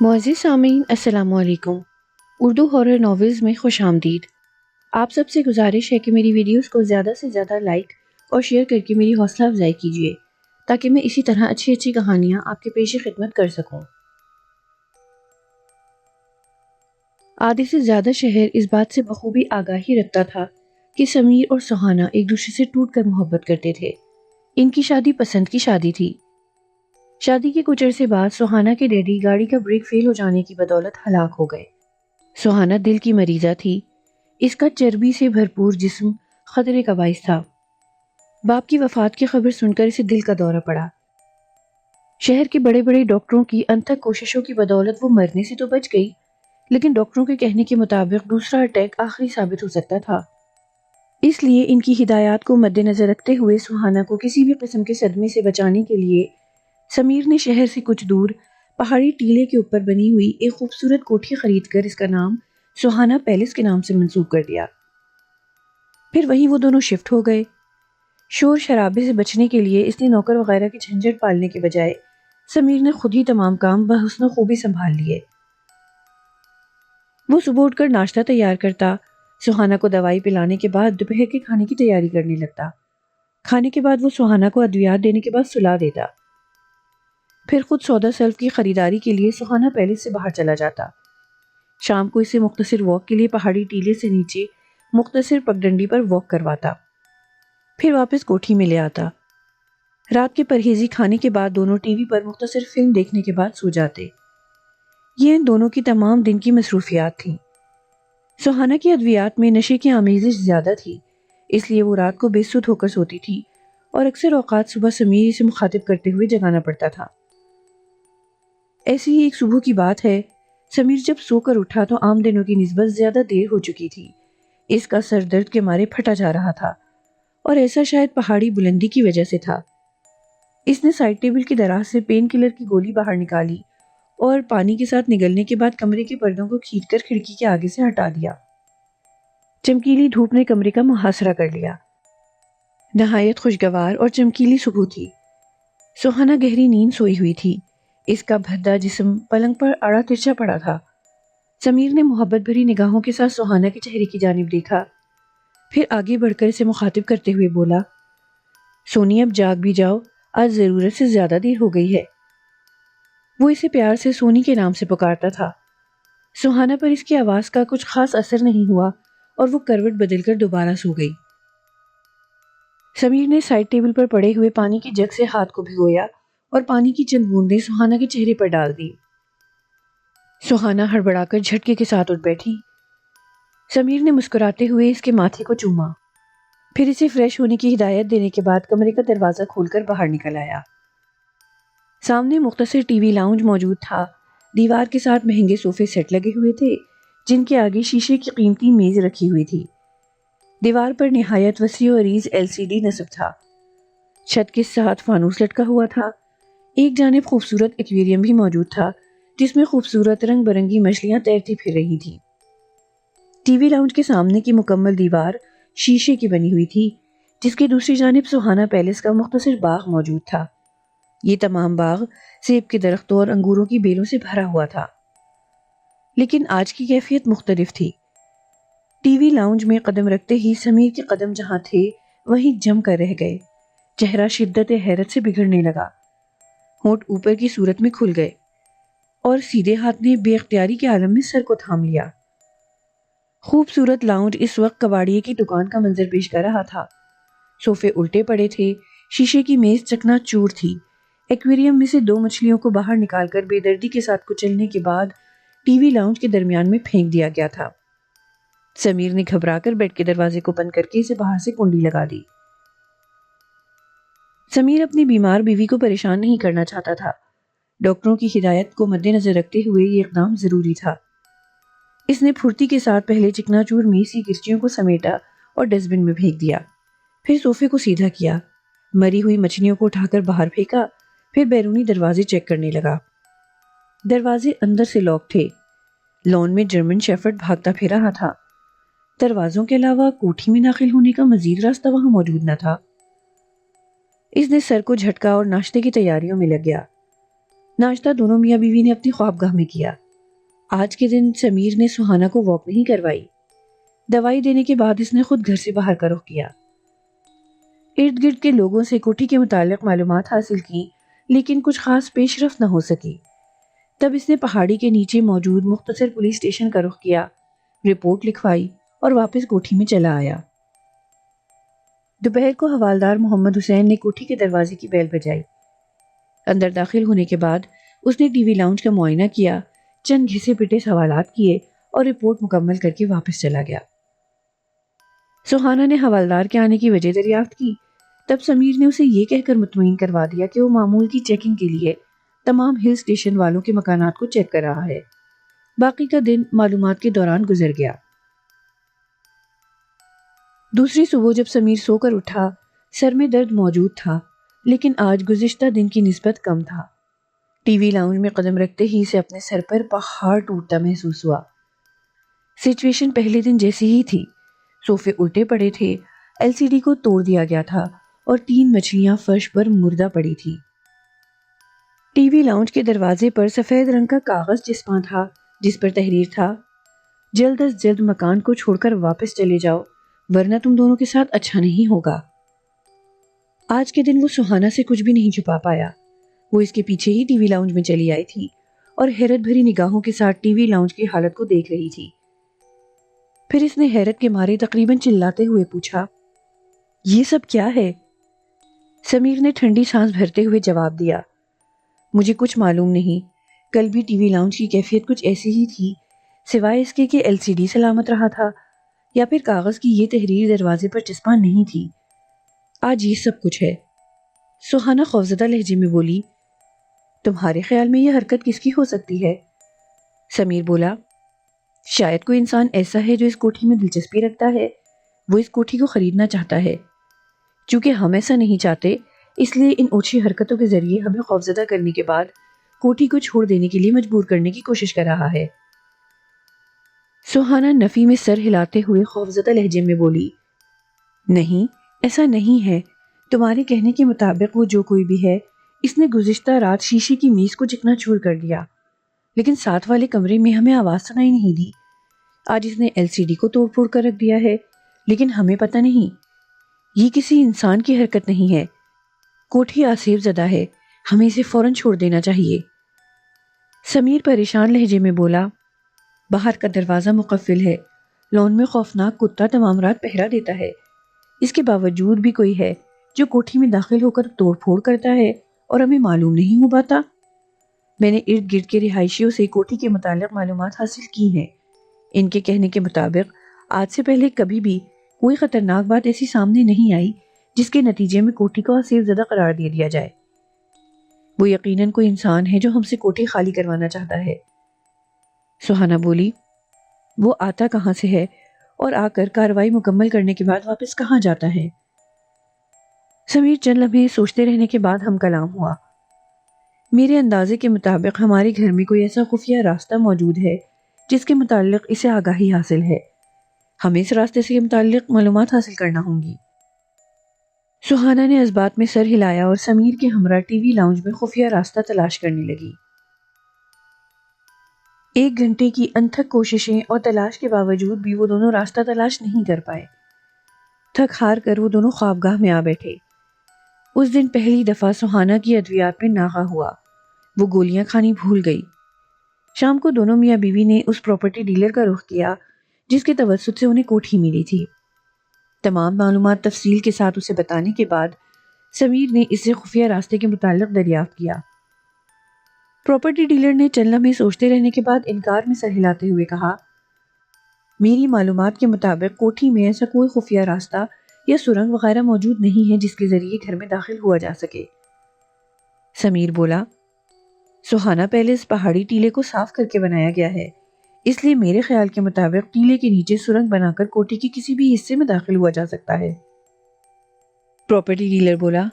معزز سامعین السلام علیکم۔ اردو ہارر ناولز میں خوش آمدید۔ آپ سب سے گزارش ہے کہ میری ویڈیوز کو زیادہ سے زیادہ لائک اور شیئر کر کے میری حوصلہ افزائی کیجیے تاکہ میں اسی طرح اچھی اچھی کہانیاں آپ کے پیش خدمت کر سکوں۔ آدھے سے زیادہ شہر اس بات سے بخوبی آگاہی رکھتا تھا کہ سمیر اور سہانا ایک دوسرے سے ٹوٹ کر محبت کرتے تھے۔ ان کی شادی پسند کی شادی تھی۔ شادی کے کچھ عرصے بعد سہانا کے ڈیڈی گاڑی کا بریک فیل ہو جانے کی بدولت ہلاک ہو گئے۔ سہانا دل کی مریضہ تھی۔ اس کا چربی سے بھرپور جسم خطرے کا باعث تھا۔ باپ کی وفات کی خبر سن کر اسے دل کا دورہ پڑا۔ شہر کے بڑے بڑے ڈاکٹروں کی انتھک کوششوں کی بدولت وہ مرنے سے تو بچ گئی، لیکن ڈاکٹروں کے کہنے کے مطابق دوسرا اٹیک آخری ثابت ہو سکتا تھا۔ اس لیے ان کی ہدایات کو مد نظر رکھتے ہوئے سہانا کو کسی بھی قسم کے صدمے سے بچانے کے لیے سمیر نے شہر سے کچھ دور پہاڑی ٹیلے کے اوپر بنی ہوئی ایک خوبصورت کوٹھی خرید کر اس کا نام سہانا پیلس کے نام سے منسوب کر دیا۔ پھر وہیں وہ دونوں شفٹ ہو گئے۔ شور شرابے سے بچنے کے لیے اس نے نوکر وغیرہ کی جھنجھٹ پالنے کے بجائے سمیر نے خود ہی تمام کام بحسن و خوبی سنبھال لیے۔ وہ صبح اٹھ کر ناشتہ تیار کرتا، سہانا کو دوائی پلانے کے بعد دوپہر کے کھانے کی تیاری کرنے لگتا۔ کھانے کے بعد وہ سہانا کو ادویات دینے کے بعد سلا دیتا۔ پھر خود سودا سلف کی خریداری کے لیے سہانا پیلس سے باہر چلا جاتا۔ شام کو اسے مختصر واک کے لیے پہاڑی ٹیلے سے نیچے مختصر پگڈنڈی پر واک کرواتا، پھر واپس کوٹھی میں لے آتا۔ رات کے پرہیزی کھانے کے بعد دونوں ٹی وی پر مختصر فلم دیکھنے کے بعد سو جاتے۔ یہ ان دونوں کی تمام دن کی مصروفیات تھیں۔ سہانا کی ادویات میں نشے کی آمیزش زیادہ تھی، اس لیے وہ رات کو بے سدھ ہو کر سوتی تھی اور اکثر اوقات صبح سمیر اسے مخاطب کرتے ہوئے جگانا پڑتا تھا۔ ایسی ہی ایک صبح کی بات ہے، سمیر جب سو کر اٹھا تو عام دنوں کی نسبت زیادہ دیر ہو چکی تھی۔ اس کا سر درد کے مارے پھٹا جا رہا تھا اور ایسا شاید پہاڑی بلندی کی وجہ سے تھا۔ اس نے سائڈ ٹیبل کی دراز سے پین کلر کی گولی باہر نکالی اور پانی کے ساتھ نگلنے کے بعد کمرے کے پردوں کو کھینچ کر کھڑکی کے آگے سے ہٹا دیا۔ چمکیلی دھوپ نے کمرے کا محاصرہ کر لیا۔ نہایت خوشگوار اور چمکیلی صبح تھی۔ سہانا گہری نیند سوئی ہوئی تھی۔ اس کا بھدا جسم پلنگ پر آڑا ترچھا پڑا تھا۔ سمیر نے محبت بھری نگاہوں کے ساتھ سہانا کے چہرے کی جانب دیکھا، پھر آگے بڑھ کر اسے مخاطب کرتے ہوئے بولا، سونی اب جاگ بھی جاؤ، آج ضرورت سے زیادہ دیر ہو گئی ہے۔ وہ اسے پیار سے سونی کے نام سے پکارتا تھا۔ سہانا پر اس کی آواز کا کچھ خاص اثر نہیں ہوا اور وہ کروٹ بدل کر دوبارہ سو گئی۔ سمیر نے سائڈ ٹیبل پر پڑے ہوئے پانی کی جگ سے ہاتھ کو بھگویا اور پانی کی چند بوندیں سہانا کے چہرے پر ڈال دی۔ سہانا ہڑبڑا کر جھٹکے کے ساتھ اٹھ بیٹھی۔ سمیر نے مسکراتے ہوئے اس کے ماتھے کو چوما، پھر اسے فریش ہونے کی ہدایت دینے کے بعد کمرے کا دروازہ کھول کر باہر نکل آیا۔ سامنے مختصر ٹی وی لاؤنج موجود تھا۔ دیوار کے ساتھ مہنگے صوفے سیٹ لگے ہوئے تھے جن کے آگے شیشے کی قیمتی میز رکھی ہوئی تھی۔ دیوار پر نہایت وسیع و عریض LCD نصب تھا۔ چھت کے ساتھ فانوس لٹکا ہوا تھا۔ ایک جانب خوبصورت ایکویریم بھی موجود تھا جس میں خوبصورت رنگ برنگی مچھلیاں تیرتی پھر رہی تھیں۔ ٹی وی لاؤنج کے سامنے کی مکمل دیوار شیشے کی بنی ہوئی تھی جس کی دوسری جانب سہانا پیلس کا مختصر باغ موجود تھا۔ یہ تمام باغ سیب کے درختوں اور انگوروں کی بیلوں سے بھرا ہوا تھا، لیکن آج کی کیفیت مختلف تھی۔ ٹی وی لاؤنج میں قدم رکھتے ہی سمیر کے قدم جہاں تھے وہیں جم کر رہ گئے۔ چہرہ شدت حیرت سے بگڑنے لگا، ہونٹ اوپر کی صورت میں کھل گئے اور سیدھے ہاتھ نے بے اختیاری کے عالم میں سر کو تھام لیا۔ خوبصورت لاؤنج اس وقت کباڑیے کی دکان کا منظر پیش کر رہا تھا۔ صوفے الٹے پڑے تھے، شیشے کی میز چکنا چور تھی۔ ایکویریم میں سے 2 مچھلیوں کو باہر نکال کر بے دردی کے ساتھ کچلنے کے بعد ٹی وی لاؤنج کے درمیان میں پھینک دیا گیا تھا۔ سمیر نے گھبرا کر بیڈ کے دروازے کو بند کر کے اسے باہر سے کنڈی لگا دی۔ سمیر اپنی بیمار بیوی کو پریشان نہیں کرنا چاہتا تھا۔ ڈاکٹروں کی ہدایت کو مد نظر رکھتے ہوئے یہ اقدام ضروری تھا۔ اس نے پھرتی کے ساتھ پہلے چکنا چور میز کی کرسیوں کو سمیٹا اور ڈسٹ بن میں پھینک دیا، پھر صوفے کو سیدھا کیا، مری ہوئی مچھلیوں کو اٹھا کر باہر پھینکا، پھر بیرونی دروازے چیک کرنے لگا۔ دروازے اندر سے لاک تھے۔ لان میں جرمن شیفرڈ بھاگتا پھر رہا تھا۔ دروازوں کے علاوہ کوٹھی میں داخل ہونے کا مزید راستہ وہاں موجود نہ تھا۔ اس نے سر کو جھٹکا اور ناشتے کی تیاریوں میں لگ گیا۔ ناشتہ دونوں میاں بیوی نے اپنی خوابگاہ میں کیا۔ آج کے دن سمیر نے سہانا کو واک نہیں کروائی۔ دوائی دینے کے بعد اس نے خود گھر سے باہر کا رخ کیا۔ ارد گرد کے لوگوں سے کوٹھی کے متعلق معلومات حاصل کی، لیکن کچھ خاص پیش رفت نہ ہو سکی۔ تب اس نے پہاڑی کے نیچے موجود مختصر پولیس اسٹیشن کا رخ کیا، رپورٹ لکھوائی اور واپس کوٹھی میں چلا آیا۔ دوپہر کو حوالدار محمد حسین نے کوٹھی کے دروازے کی بیل بجائی۔ اندر داخل ہونے کے بعد اس نے ٹی وی لاؤنج کا معائنہ کیا، چند گھسے پٹے سوالات کیے اور رپورٹ مکمل کر کے واپس چلا گیا۔ سہانا نے حوالدار کے آنے کی وجہ دریافت کی۔ تب سمیر نے اسے یہ کہہ کر مطمئن کروا دیا کہ وہ معمول کی چیکنگ کے لیے تمام ہل اسٹیشن والوں کے مکانات کو چیک کر رہا ہے۔ باقی کا دن معلومات کے دوران گزر گیا۔ دوسری صبح جب سمیر سو کر اٹھا، سر میں درد موجود تھا، لیکن آج گزشتہ دن کی نسبت کم تھا۔ ٹی وی لاؤنج میں قدم رکھتے ہی اسے اپنے سر پر پہاڑ ٹوٹتا محسوس ہوا۔ سچویشن پہلے دن جیسی ہی تھی۔ صوفے الٹے پڑے تھے، ایل سی ڈی کو توڑ دیا گیا تھا اور 3 مچھلیاں فرش پر مردہ پڑی تھی۔ ٹی وی لاؤنج کے دروازے پر سفید رنگ کا کاغذ چسپاں تھا، جس پر تحریر تھا: جلد از جلد مکان کو چھوڑ کر واپس چلے جاؤ، ورنہ تم دونوں کے ساتھ اچھا نہیں ہوگا۔ آج کے دن وہ سہانا سے کچھ بھی نہیں چھپا پایا۔ وہ اس کے پیچھے ہی ٹی وی لاؤنج میں چلی آئی تھی اور حیرت بھری نگاہوں کے ساتھ ٹی وی لاؤنج کی حالت کو دیکھ رہی تھی۔ پھر اس نے حیرت کے مارے تقریباً چلاتے ہوئے پوچھا، یہ سب کیا ہے؟ سمیر نے ٹھنڈی سانس بھرتے ہوئے جواب دیا، مجھے کچھ معلوم نہیں۔ کل بھی ٹی وی لاؤنج کی کیفیت کچھ ایسی ہی تھی، سوائے اس کے کہ ایل سی ڈی سلامت رہا تھا، یا پھر کاغذ کی یہ تحریر دروازے پر چسپاں نہیں تھی۔ آج یہ سب کچھ ہے۔ سہانا خوفزدہ لہجے میں بولی، تمہارے خیال میں یہ حرکت کس کی ہو سکتی ہے؟ سمیر بولا، شاید کوئی انسان ایسا ہے جو اس کوٹھی میں دلچسپی رکھتا ہے۔ وہ اس کوٹھی کو خریدنا چاہتا ہے۔ چونکہ ہم ایسا نہیں چاہتے، اس لیے ان اوچھی حرکتوں کے ذریعے ہمیں خوفزدہ کرنے کے بعد کوٹھی کو چھوڑ دینے کے لیے مجبور کرنے کی کوشش کر رہا ہے۔ سہانا نفی میں سر ہلاتے ہوئے خوفزدہ لہجے میں بولی، نہیں، ایسا نہیں ہے۔ تمہارے کہنے کے مطابق وہ جو کوئی بھی ہے، اس نے گزشتہ رات شیشے کی میز کو چکنا چور کر دیا، لیکن ساتھ والے کمرے میں ہمیں آواز سنائی نہیں دی۔ آج اس نے ایل سی ڈی کو توڑ پھوڑ کر رکھ دیا ہے، لیکن ہمیں پتہ نہیں۔ یہ کسی انسان کی حرکت نہیں ہے۔ کوٹھی آسیب زدہ ہے، ہمیں اسے فوراً چھوڑ دینا چاہیے۔ سمیر پریشان لہجے میں بولا، باہر کا دروازہ مقفل ہے، لان میں خوفناک کتا تمام رات پہرا دیتا ہے۔ اس کے باوجود بھی کوئی ہے جو کوٹھی میں داخل ہو کر توڑ پھوڑ کرتا ہے اور ہمیں معلوم نہیں ہو پاتا۔ میں نے ارد گرد کے رہائشیوں سے کوٹھی کے متعلق معلومات حاصل کی ہیں۔ ان کے کہنے کے مطابق آج سے پہلے کبھی بھی کوئی خطرناک بات ایسی سامنے نہیں آئی جس کے نتیجے میں کوٹھی کو آسیب زدہ قرار دے دیا جائے۔ وہ یقیناً کوئی انسان ہے جو ہم سے کوٹھی خالی کروانا چاہتا ہے۔ سہانا بولی، وہ آتا کہاں سے ہے اور آ کر کارروائی مکمل کرنے کے بعد واپس کہاں جاتا ہے؟ سمیر چند لمحے سوچتے رہنے کے بعد ہم کلام ہوا، میرے اندازے کے مطابق ہمارے گھر میں کوئی ایسا خفیہ راستہ موجود ہے جس کے متعلق اسے آگاہی حاصل ہے۔ ہمیں اس راستے سے متعلق معلومات حاصل کرنا ہوں گی۔ سہانا نے اس بات میں سر ہلایا اور سمیر کے ہمراہ ٹی وی لاؤنج میں خفیہ راستہ تلاش کرنے لگی۔ 1 گھنٹے کی انتھک کوششیں اور تلاش کے باوجود بھی وہ دونوں راستہ تلاش نہیں کر پائے۔ تھک ہار کر وہ دونوں خوابگاہ میں آ بیٹھے۔ اس دن پہلی دفعہ سہانا کی ادویات میں ناغہ ہوا۔ وہ گولیاں کھانی بھول گئی۔ شام کو دونوں میاں بیوی نے اس پراپرٹی ڈیلر کا رخ کیا جس کے توسط سے انہیں کوٹھی ملی تھی۔ تمام معلومات تفصیل کے ساتھ اسے بتانے کے بعد سمیر نے اسے خفیہ راستے کے متعلق دریافت کیا۔ پراپرٹی ڈیلر نے چند لمحے سوچتے رہنے کے بعد انکار میں سر ہلاتے ہوئے کہا، میری معلومات کے مطابق کوٹھی میں ایسا کوئی خفیہ راستہ یا سرنگ وغیرہ موجود نہیں ہے جس کے ذریعے گھر میں داخل ہوا جا سکے۔ سمیر بولا، سہانا پہلے اس پہاڑی ٹیلے کو صاف کر کے بنایا گیا ہے، اس لیے میرے خیال کے مطابق ٹیلے کے نیچے سرنگ بنا کر کوٹھی کے کسی بھی حصے میں داخل ہوا جا سکتا ہے۔ پراپرٹی ڈیلر بولا،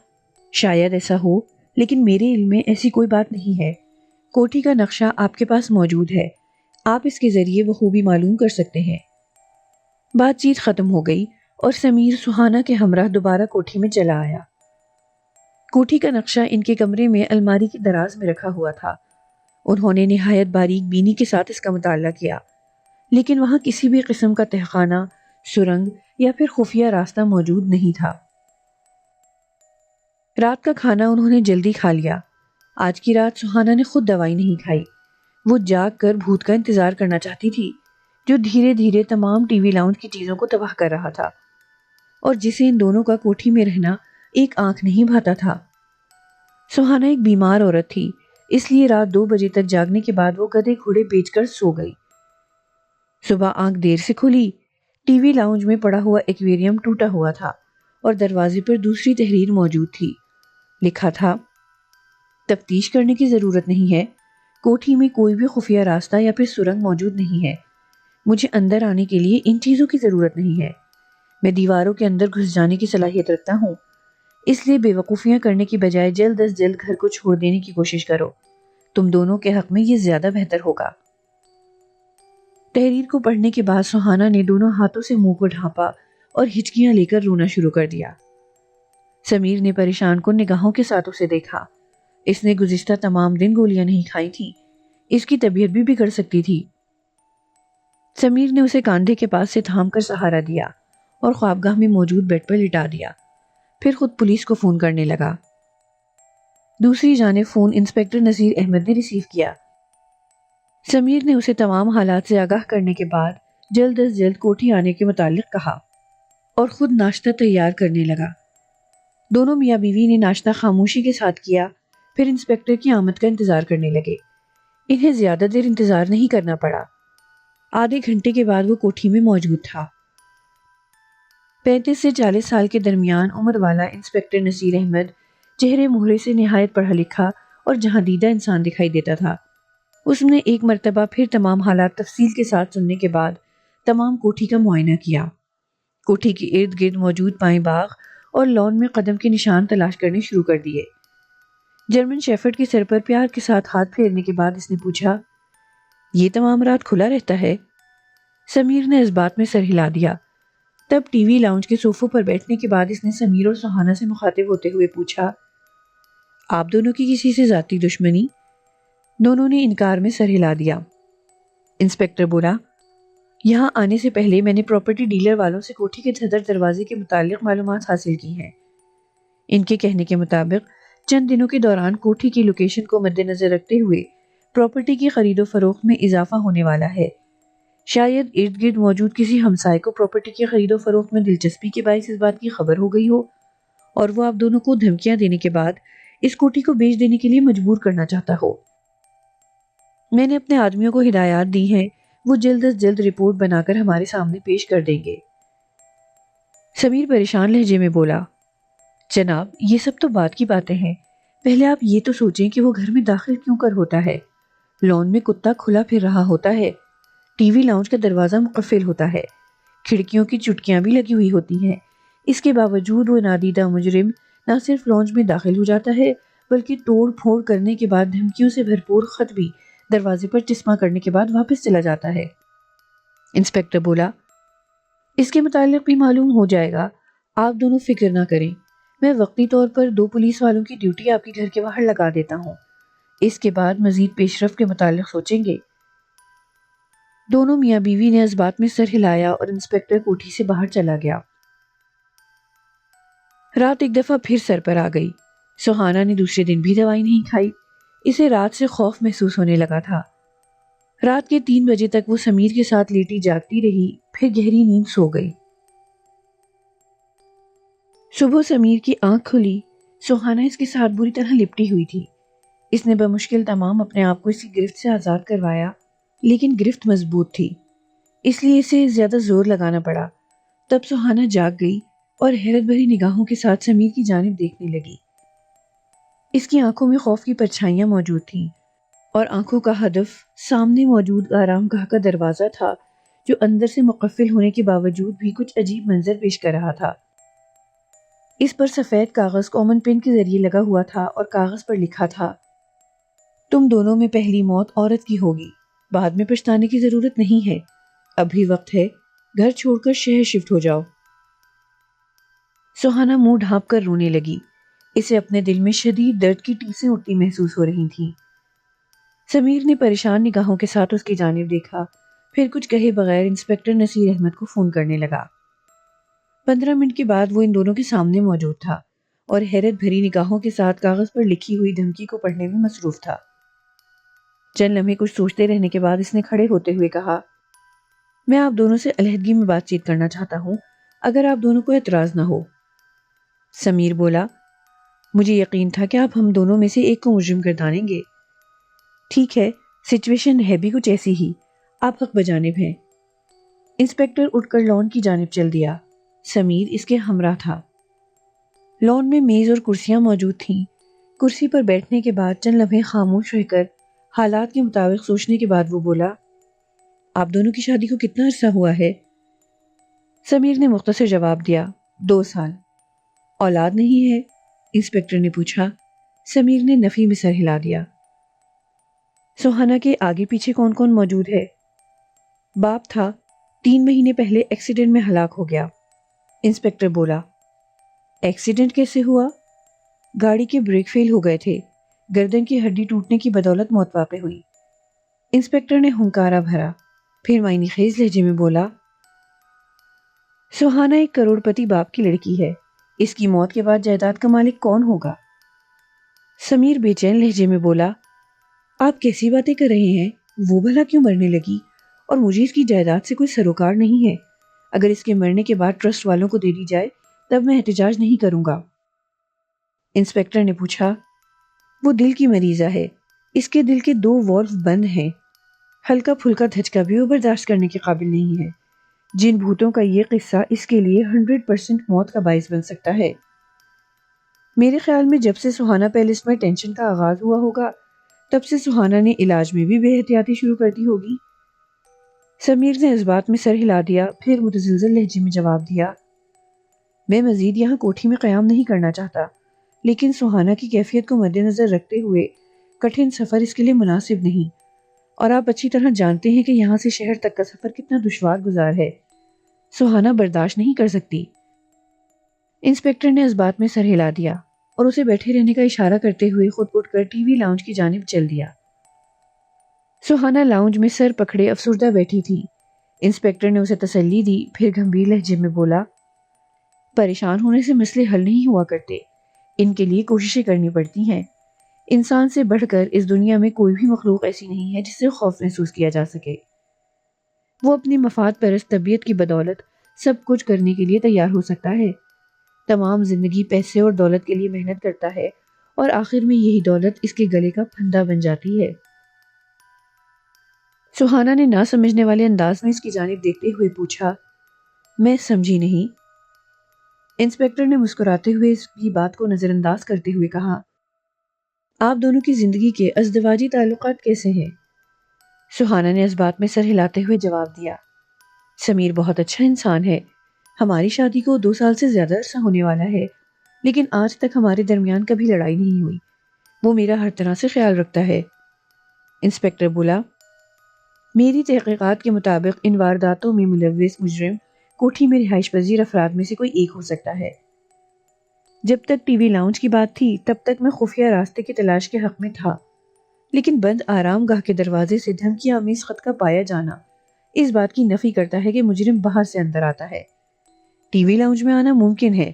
شاید ایسا ہو، لیکن میرے علم میں ایسی کوئی بات نہیں ہے۔ کوٹھی کا نقشہ آپ کے پاس موجود ہے، آپ اس کے ذریعے بخوبی معلوم کر سکتے ہیں۔ بات چیت ختم ہو گئی اور سمیر سہانا کے ہمراہ دوبارہ کوٹھی میں چلا آیا۔ کوٹھی کا نقشہ ان کے کمرے میں الماری کی دراز میں رکھا ہوا تھا۔ انہوں نے نہایت باریک بینی کے ساتھ اس کا مطالعہ کیا، لیکن وہاں کسی بھی قسم کا تہخانہ، سرنگ یا پھر خفیہ راستہ موجود نہیں تھا۔ رات کا کھانا انہوں نے جلدی کھا لیا۔ آج کی رات سہانا نے خود دوائی نہیں کھائی۔ وہ جاگ کر بھوت کا انتظار کرنا چاہتی تھی، جو دھیرے دھیرے تمام ٹی وی لاؤنج کی چیزوں کو تباہ کر رہا تھا، اور جسے ان دونوں کا کوٹھی میں رہنا ایک آنکھ نہیں بھاتا تھا۔ سہانا ایک بیمار عورت تھی، اس لیے رات 2 بجے تک جاگنے کے بعد وہ گدھے گھوڑے بیچ کر سو گئی۔ صبح آنکھ دیر سے کھلی۔ ٹی وی لاؤنج میں پڑا ہوا ایکویریم ٹوٹا ہوا تھا اور دروازے پر دوسری تحریر موجود تھی۔ لکھا تھا، تفتیش کرنے کی ضرورت نہیں ہے، کوٹھی میں کوئی بھی خفیہ راستہ یا پھر سرنگ موجود نہیں ہے۔ مجھے اندر آنے کے لیے ان چیزوں کی ضرورت نہیں ہے۔ میں دیواروں کے اندر گھس جانے کی صلاحیت رکھتا ہوں، اس لیے بے وقوفیاں کرنے کی بجائے جلد از جلد گھر کو چھوڑ دینے کی کوشش کرو۔ تم دونوں کے حق میں یہ زیادہ بہتر ہوگا۔ تحریر کو پڑھنے کے بعد سہانا نے دونوں ہاتھوں سے منہ کو ڈھانپا اور ہچکیاں لے کر رونا شروع کر دیا۔ سمیر نے پریشان کن نگاہوں کے ساتھ اسے دیکھا۔ اس نے گزشتہ تمام دن گولیاں نہیں کھائی تھیں، اس کی طبیعت بھی بگڑ سکتی تھی۔ سمیر نے اسے کاندھے کے پاس سے تھام کر سہارا دیا اور خوابگاہ میں موجود بیڈ پر لٹا دیا، پھر خود پولیس کو فون کرنے لگا۔ دوسری جانب فون انسپکٹر نذیر احمد نے ریسیو کیا۔ سمیر نے اسے تمام حالات سے آگاہ کرنے کے بعد جلد از جلد کوٹھی آنے کے متعلق کہا اور خود ناشتہ تیار کرنے لگا۔ دونوں میاں بیوی نے ناشتہ خاموشی کے ساتھ کیا، پھر انسپکٹر کی آمد کا انتظار کرنے لگے۔ انہیں زیادہ دیر انتظار نہیں کرنا پڑا۔ آدھے گھنٹے کے بعد وہ کوٹھی میں موجود تھا۔ 35 سے 40 سال کے درمیان عمر والا انسپکٹر نذیر احمد چہرے مہرے سے نہایت پڑھا لکھا اور جہاں دیدہ انسان دکھائی دیتا تھا۔ اس نے ایک مرتبہ پھر تمام حالات تفصیل کے ساتھ سننے کے بعد تمام کوٹھی کا معائنہ کیا۔ کوٹھی کے ارد گرد موجود بائیں باغ اور لان میں قدم کے نشان تلاش کرنے شروع کر دیے۔ جرمن شیفرڈ کے سر پر پیار کے ساتھ ہاتھ پھیرنے کے بعد اس نے پوچھا، یہ تمام رات کھلا رہتا ہے؟ سمیر نے اس بات میں سر ہلا دیا۔ تب ٹی وی لاؤنج کے صوفوں پر بیٹھنے کے بعد اس نے سمیر اور سہانا سے مخاطب ہوتے ہوئے پوچھا، آپ دونوں کی کسی سے ذاتی دشمنی؟ دونوں نے انکار میں سر ہلا دیا۔ انسپکٹر بولا، یہاں آنے سے پہلے میں نے پراپرٹی ڈیلر والوں سے کوٹھی کے صدر دروازے کے متعلق معلومات حاصل کی ہیں۔ ان کے کہنے کے مطابق چند دنوں کے دوران کوٹھی کی لوکیشن کو مد نظر رکھتے ہوئے پراپرٹی کی خرید و فروخت میں اضافہ ہونے والا ہے۔ شاید ارد گرد موجود کسی ہمسائے کو پراپرٹی کی خرید و فروخت میں دلچسپی کے باعث اس بات کی خبر ہو گئی ہو اور وہ آپ دونوں کو دھمکیاں دینے کے بعد اس کوٹھی کو بیچ دینے کے لیے مجبور کرنا چاہتا ہو۔ میں نے اپنے آدمیوں کو ہدایات دی ہیں، وہ جلد از جلد رپورٹ بنا کر ہمارے سامنے پیش کر دیں گے۔ سمیر پریشان لہجے میں بولا، جناب یہ سب تو بات کی باتیں ہیں، پہلے آپ یہ تو سوچیں کہ وہ گھر میں داخل کیوں کر ہوتا ہے؟ لان میں کتا کھلا پھر رہا ہوتا ہے، ٹی وی لاؤنج کا دروازہ مقفل ہوتا ہے، کھڑکیوں کی چٹکیاں بھی لگی ہوئی ہوتی ہیں، اس کے باوجود وہ نادیدہ مجرم نہ صرف لاؤنج میں داخل ہو جاتا ہے بلکہ توڑ پھوڑ کرنے کے بعد دھمکیوں سے بھرپور خط بھی دروازے پر چسپاں کرنے کے بعد واپس چلا جاتا ہے۔ انسپکٹر بولا، اس کے متعلق بھی معلوم ہو جائے گا، آپ دونوں فکر نہ کریں، میں وقتی طور پر 2 پولیس والوں کی ڈیوٹی آپ کے گھر کے باہر لگا دیتا ہوں، اس کے بعد مزید پیش رفت کے متعلق سوچیں گے۔ دونوں میاں بیوی نے اس بات میں سر ہلایا اور انسپکٹر کوٹھی سے باہر چلا گیا۔ رات ایک دفعہ پھر سر پر آ گئی۔ سہانا نے دوسرے دن بھی دوائی نہیں کھائی، اسے رات سے خوف محسوس ہونے لگا تھا۔ رات کے 3 بجے تک وہ سمیر کے ساتھ لیٹی جاگتی رہی، پھر گہری نیند سو گئی۔ صبح سمیر کی آنکھ کھلی، سہانا اس کے ساتھ بری طرح لپٹی ہوئی تھی۔ اس نے بمشکل تمام اپنے آپ کو اس کی گرفت سے آزاد کروایا، لیکن گرفت مضبوط تھی، اس لیے اسے زیادہ زور لگانا پڑا۔ تب سہانا جاگ گئی اور حیرت بھری نگاہوں کے ساتھ سمیر کی جانب دیکھنے لگی۔ اس کی آنکھوں میں خوف کی پرچھائیاں موجود تھیں اور آنکھوں کا ہدف سامنے موجود آرام گاہ کا دروازہ تھا، جو اندر سے مقفل ہونے کے باوجود بھی کچھ عجیب منظر پیش کر رہا تھا۔ اس پر سفید کاغذ کومن پین کے ذریعے لگا ہوا تھا اور کاغذ پر لکھا تھا، تم دونوں میں پہلی موت عورت کی ہوگی، بعد میں پچھتانے کی ضرورت نہیں ہے، ابھی وقت ہے، گھر چھوڑ کر شہر شفٹ ہو جاؤ۔ سہانا منہ ڈھانپ کر رونے لگی۔ اسے اپنے دل میں شدید درد کی ٹیسیں اٹھتی محسوس ہو رہی تھیں۔ سمیر نے پریشان نگاہوں کے ساتھ اس کی جانب دیکھا، پھر کچھ کہے بغیر انسپکٹر نصیر احمد کو فون کرنے لگا۔ 15 منٹ کے بعد وہ ان دونوں کے سامنے موجود تھا اور حیرت بھری نگاہوں کے ساتھ کاغذ پر لکھی ہوئی دھمکی کو پڑھنے میں مصروف تھا۔ چند لمحے کچھ سوچتے رہنے کے بعد اس نے کھڑے ہوتے ہوئے کہا، میں آپ دونوں سے علیحدگی میں بات چیت کرنا چاہتا ہوں، اگر آپ دونوں کو اعتراض نہ ہو۔ سمیر بولا، مجھے یقین تھا کہ آپ ہم دونوں میں سے ایک کو مجرم گردانیں گے۔ ٹھیک ہے، سچویشن ہے بھی کچھ ایسی ہی، آپ حق بجانب ہیں۔ انسپکٹر اٹھ کر لان کی جانب چل دیا۔ سمیر اس کے ہمراہ تھا۔ لان میں میز اور کرسیاں موجود تھیں۔ کرسی پر بیٹھنے کے بعد چند لمحے خاموش رہ کر حالات کے مطابق سوچنے کے بعد وہ بولا، آپ دونوں کی شادی کو کتنا عرصہ ہوا ہے؟ سمیر نے مختصر جواب دیا، 2 سال۔ اولاد نہیں ہے؟ انسپکٹر نے پوچھا۔ سمیر نے نفی میں سر ہلا دیا۔ سوہانہ کے آگے پیچھے کون کون موجود ہے؟ باپ تھا، 3 مہینے پہلے ایکسیڈنٹ میں ہلاک ہو گیا۔ انسپکٹر بولا، ایکسیڈنٹ کیسے ہوا؟ گاڑی کے بریک فیل ہو گئے تھے، گردن کی ہڈی ٹوٹنے کی بدولت موت واقع ہوئی۔ انسپکٹر نے ہنکارا بھرا، پھر معنی خیز لہجے میں بولا، سوہانہ ایک کروڑ پتی باپ کی لڑکی ہے، اس کی موت کے بعد جائیداد کا مالک کون ہوگا؟ سمیر بے چین لہجے میں بولا، آپ کیسی باتیں کر رہے ہیں؟ وہ بھلا کیوں مرنے لگی؟ اور مجھے اس کی جائیداد سے کوئی سروکار نہیں ہے۔ اگر اس کے مرنے کے بعد ٹرسٹ والوں کو دے دی جائے تب میں احتجاج نہیں کروں گا۔ انسپکٹر نے پوچھا، وہ دل کی مریضہ ہے، اس کے دل کے 2 والو بند ہیں، ہلکا پھلکا دھچکا بھی وہ برداشت کرنے کے قابل نہیں ہے۔ جن بھوتوں کا یہ قصہ اس کے لیے 100% موت کا باعث بن سکتا ہے۔ میرے خیال میں جب سے سوہانہ پیلس میں ٹینشن کا آغاز ہوا ہوگا تب سے سوہانہ نے علاج میں بھی بے احتیاطی شروع کر دی ہوگی۔ سمیر نے اس بات میں سر ہلا دیا، پھر متزلزل لہجے میں جواب دیا، میں مزید یہاں کوٹھی میں قیام نہیں کرنا چاہتا، لیکن سوہانہ کی کیفیت کو مد نظر رکھتے ہوئے کٹھن سفر اس کے لیے مناسب نہیں، اور آپ اچھی طرح جانتے ہیں کہ یہاں سے شہر تک کا سفر کتنا دشوار گزار ہے۔ سوہانہ برداشت نہیں کر سکتی۔ انسپکٹر نے اس بات میں سر ہلا دیا اور اسے بیٹھے رہنے کا اشارہ کرتے ہوئے خود اٹھ کر ٹی وی لاؤنج کی جانب چل دیا۔ سوہانہ لاؤنج میں سر پکڑے افسردہ بیٹھی تھی۔ انسپکٹر نے اسے تسلی دی، پھر گمبھیر لہجے میں بولا، پریشان ہونے سے مسئلے حل نہیں ہوا کرتے، ان کے لیے کوششیں کرنی پڑتی ہیں۔ انسان سے بڑھ کر اس دنیا میں کوئی بھی مخلوق ایسی نہیں ہے جس سے خوف محسوس کیا جا سکے۔ وہ اپنی مفاد پرست طبیعت کی بدولت سب کچھ کرنے کے لیے تیار ہو سکتا ہے، تمام زندگی پیسے اور دولت کے لیے محنت کرتا ہے، اور آخر میں یہی دولت اس کے گلے کا پھندا بن جاتی ہے۔ سوہانہ نے نہ سمجھنے والے انداز میں اس کی جانب دیکھتے ہوئے پوچھا، میں سمجھی نہیں۔ انسپکٹر نے مسکراتے ہوئے اس کی بات کو نظر انداز کرتے ہوئے کہا، آپ دونوں کی زندگی کے ازدواجی تعلقات کیسے ہیں؟ سوہانہ نے اس بات میں سر ہلاتے ہوئے جواب دیا، سمیر بہت اچھا انسان ہے، ہماری شادی کو 2 سال سے زیادہ عرصہ ہونے والا ہے، لیکن آج تک ہمارے درمیان کبھی لڑائی نہیں ہوئی، وہ میرا ہر طرح سے خیال رکھتا ہے۔ انسپکٹر بولا، میری تحقیقات کے مطابق ان وارداتوں میں ملوث مجرم کوٹھی میں رہائش پذیر افراد میں سے کوئی ایک ہو سکتا ہے۔ جب تک ٹی وی لاؤنج کی بات تھی تب تک میں خفیہ راستے کی تلاش کے حق میں تھا، لیکن بند آرام گاہ کے دروازے سے دھمکی آمیز خط کا پایا جانا اس بات کی نفی کرتا ہے کہ مجرم باہر سے اندر آتا ہے۔ ٹی وی لاؤنج میں آنا ممکن ہے،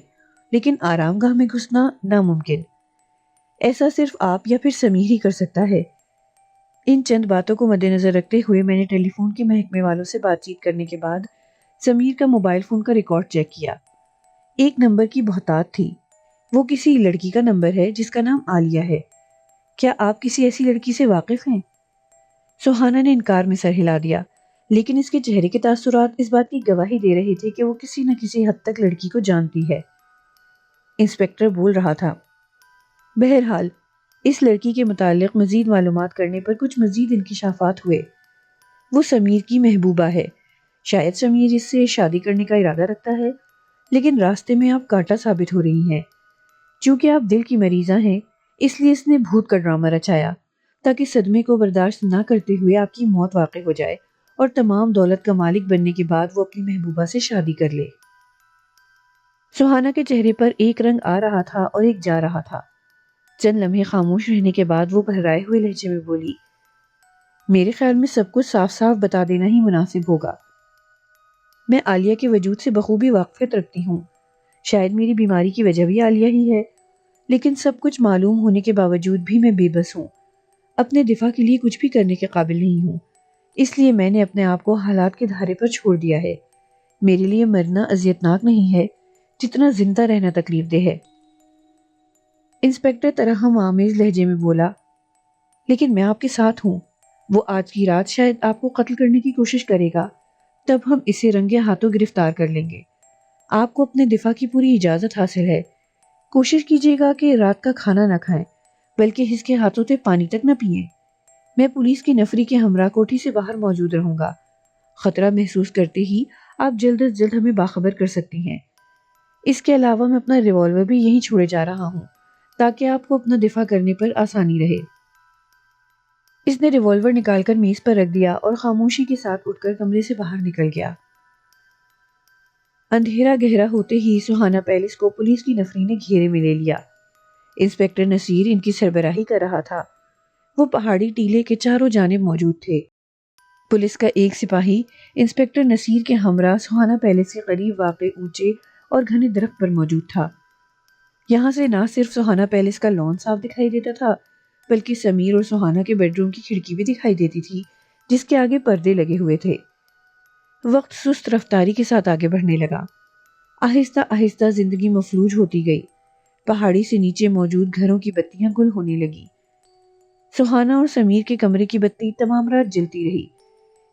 لیکن آرام گاہ میں گھسنا ناممکن۔ ایسا صرف آپ یا پھر سمیر ہی کر سکتا ہے۔ ان چند باتوں کو مد نظر رکھتے ہوئے میں نے ٹیلی فون کے محکمے والوں سے بات چیت کرنے کے بعد سمیر کا موبائل فون کا ریکارڈ چیک کیا۔ ایک نمبر کی بہتات تھی، وہ کسی لڑکی کا نمبر ہے جس کا نام عالیہ ہے۔ کیا آپ کسی ایسی لڑکی سے واقف ہیں؟ سوہانہ نے انکار میں سر ہلا دیا، لیکن اس کے چہرے کے تاثرات اس بات کی گواہی دے رہے تھے کہ وہ کسی نہ کسی حد تک لڑکی کو جانتی ہے۔ انسپکٹر بول رہا تھا، بہرحال اس لڑکی کے متعلق مزید معلومات کرنے پر کچھ مزید انکشافات ہوئے۔ وہ سمیر کی محبوبہ ہے، شاید سمیر اس سے شادی کرنے کا ارادہ رکھتا ہے، لیکن راستے میں آپ کانٹا ثابت ہو رہی ہیں۔ چونکہ آپ دل کی مریضہ ہیں اس لیے اس نے بھوت کا ڈرامہ رچایا تاکہ صدمے کو برداشت نہ کرتے ہوئے آپ کی موت واقع ہو جائے اور تمام دولت کا مالک بننے کے بعد وہ اپنی محبوبہ سے شادی کر لے۔ سہانا کے چہرے پر ایک رنگ آ رہا تھا اور ایک جا رہا تھا۔ چند لمحے خاموش رہنے کے بعد وہ بھرائے ہوئے لہجے میں بولی، میرے خیال میں سب کچھ صاف صاف بتا دینا ہی مناسب ہوگا۔ میں عالیہ کے وجود سے بخوبی واقفیت رکھتی ہوں، شاید میری بیماری کی وجہ بھی عالیہ ہی ہے، لیکن سب کچھ معلوم ہونے کے باوجود بھی میں بے بس ہوں، اپنے دفاع کے لیے کچھ بھی کرنے کے قابل نہیں ہوں، اس لیے میں نے اپنے آپ کو حالات کے دھارے پر چھوڑ دیا ہے۔ میرے لیے مرنا اذیتناک نہیں ہے جتنا زندہ رہنا تکلیف دہ ہے۔ انسپکٹر ترحم آمیز لہجے میں بولا، لیکن میں آپ کے ساتھ ہوں، وہ آج کی رات شاید آپ کو قتل کرنے کی کوشش کرے گا، تب ہم اسے رنگے ہاتھوں گرفتار کر لیں گے۔ آپ کو اپنے دفاع کی پوری اجازت حاصل ہے، کوشش کیجیے گا کہ رات کا کھانا نہ کھائیں، بلکہ اس کے ہاتھوں سے پانی تک نہ پئیں۔ میں پولیس کی نفری کے ہمراہ کوٹھی سے باہر موجود رہوں گا، خطرہ محسوس کرتے ہی آپ جلد از جلد ہمیں باخبر کر سکتی ہیں۔ اس کے علاوہ میں اپنا ریوالور بھی یہیں چھوڑے جا رہا ہوں تاکہ آپ کو اپنا دفاع کرنے پر آسانی رہے۔ اس نے ریوالور نکال کر میز پر رکھ دیا اور خاموشی کے ساتھ اٹھ کر کمرے سے باہر نکل گیا۔ اندھیرا گہرا ہوتے ہی سہانا پیلس کو پولیس کی نفری نے گھیرے میں لے لیا۔ انسپکٹر نصیر ان کی سربراہی کر رہا تھا۔ وہ پہاڑی ٹیلے کے چاروں جانب موجود تھے۔ پولیس کا ایک سپاہی انسپکٹر نصیر کے ہمراہ سہانا پیلس کے قریب واقع اونچے اور گھنے درخت پر موجود تھا۔ یہاں سے نہ صرف سہانا پیلس کا لان صاف دکھائی دیتا تھا، بلکہ سمیر اور سہانا کے بیڈ روم کی کھڑکی بھی دکھائی دیتی تھی جس کے آگے پردے لگے ہوئے تھے۔ وقت سست رفتاری کے ساتھ آگے بڑھنے لگا۔ آہستہ آہستہ زندگی مفلوج ہوتی گئی۔ پہاڑی سے نیچے موجود گھروں کی بتیاں گل ہونے لگی۔ سہانا اور سمیر کے کمرے کی بتی تمام رات جلتی رہی۔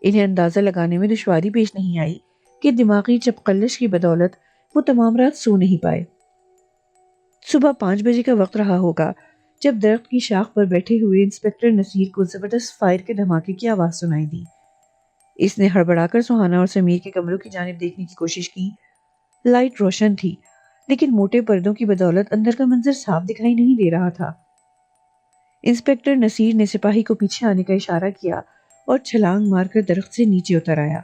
انہیں اندازہ لگانے میں دشواری پیش نہیں آئی کہ دماغی چپقلش کی بدولت وہ تمام رات سو نہیں پائے۔ صبح 5 بجے کا وقت رہا ہوگا جب درخت کی شاخ پر بیٹھے ہوئے انسپکٹر نصیر کو زبردست فائر کے دھماکے کی آواز سنائی دی۔ اس نے ہڑبڑا کر سہانا اور سمیر کے کمروں کی جانب دیکھنے کی کوشش کی۔ لائٹ روشن تھی، لیکن موٹے پردوں کی بدولت اندر کا منظر صاف دکھائی نہیں دے رہا تھا۔ انسپکٹر نصیر نے سپاہی کو پیچھے آنے کا اشارہ کیا اور چھلانگ مار کر درخت سے نیچے اتر آیا۔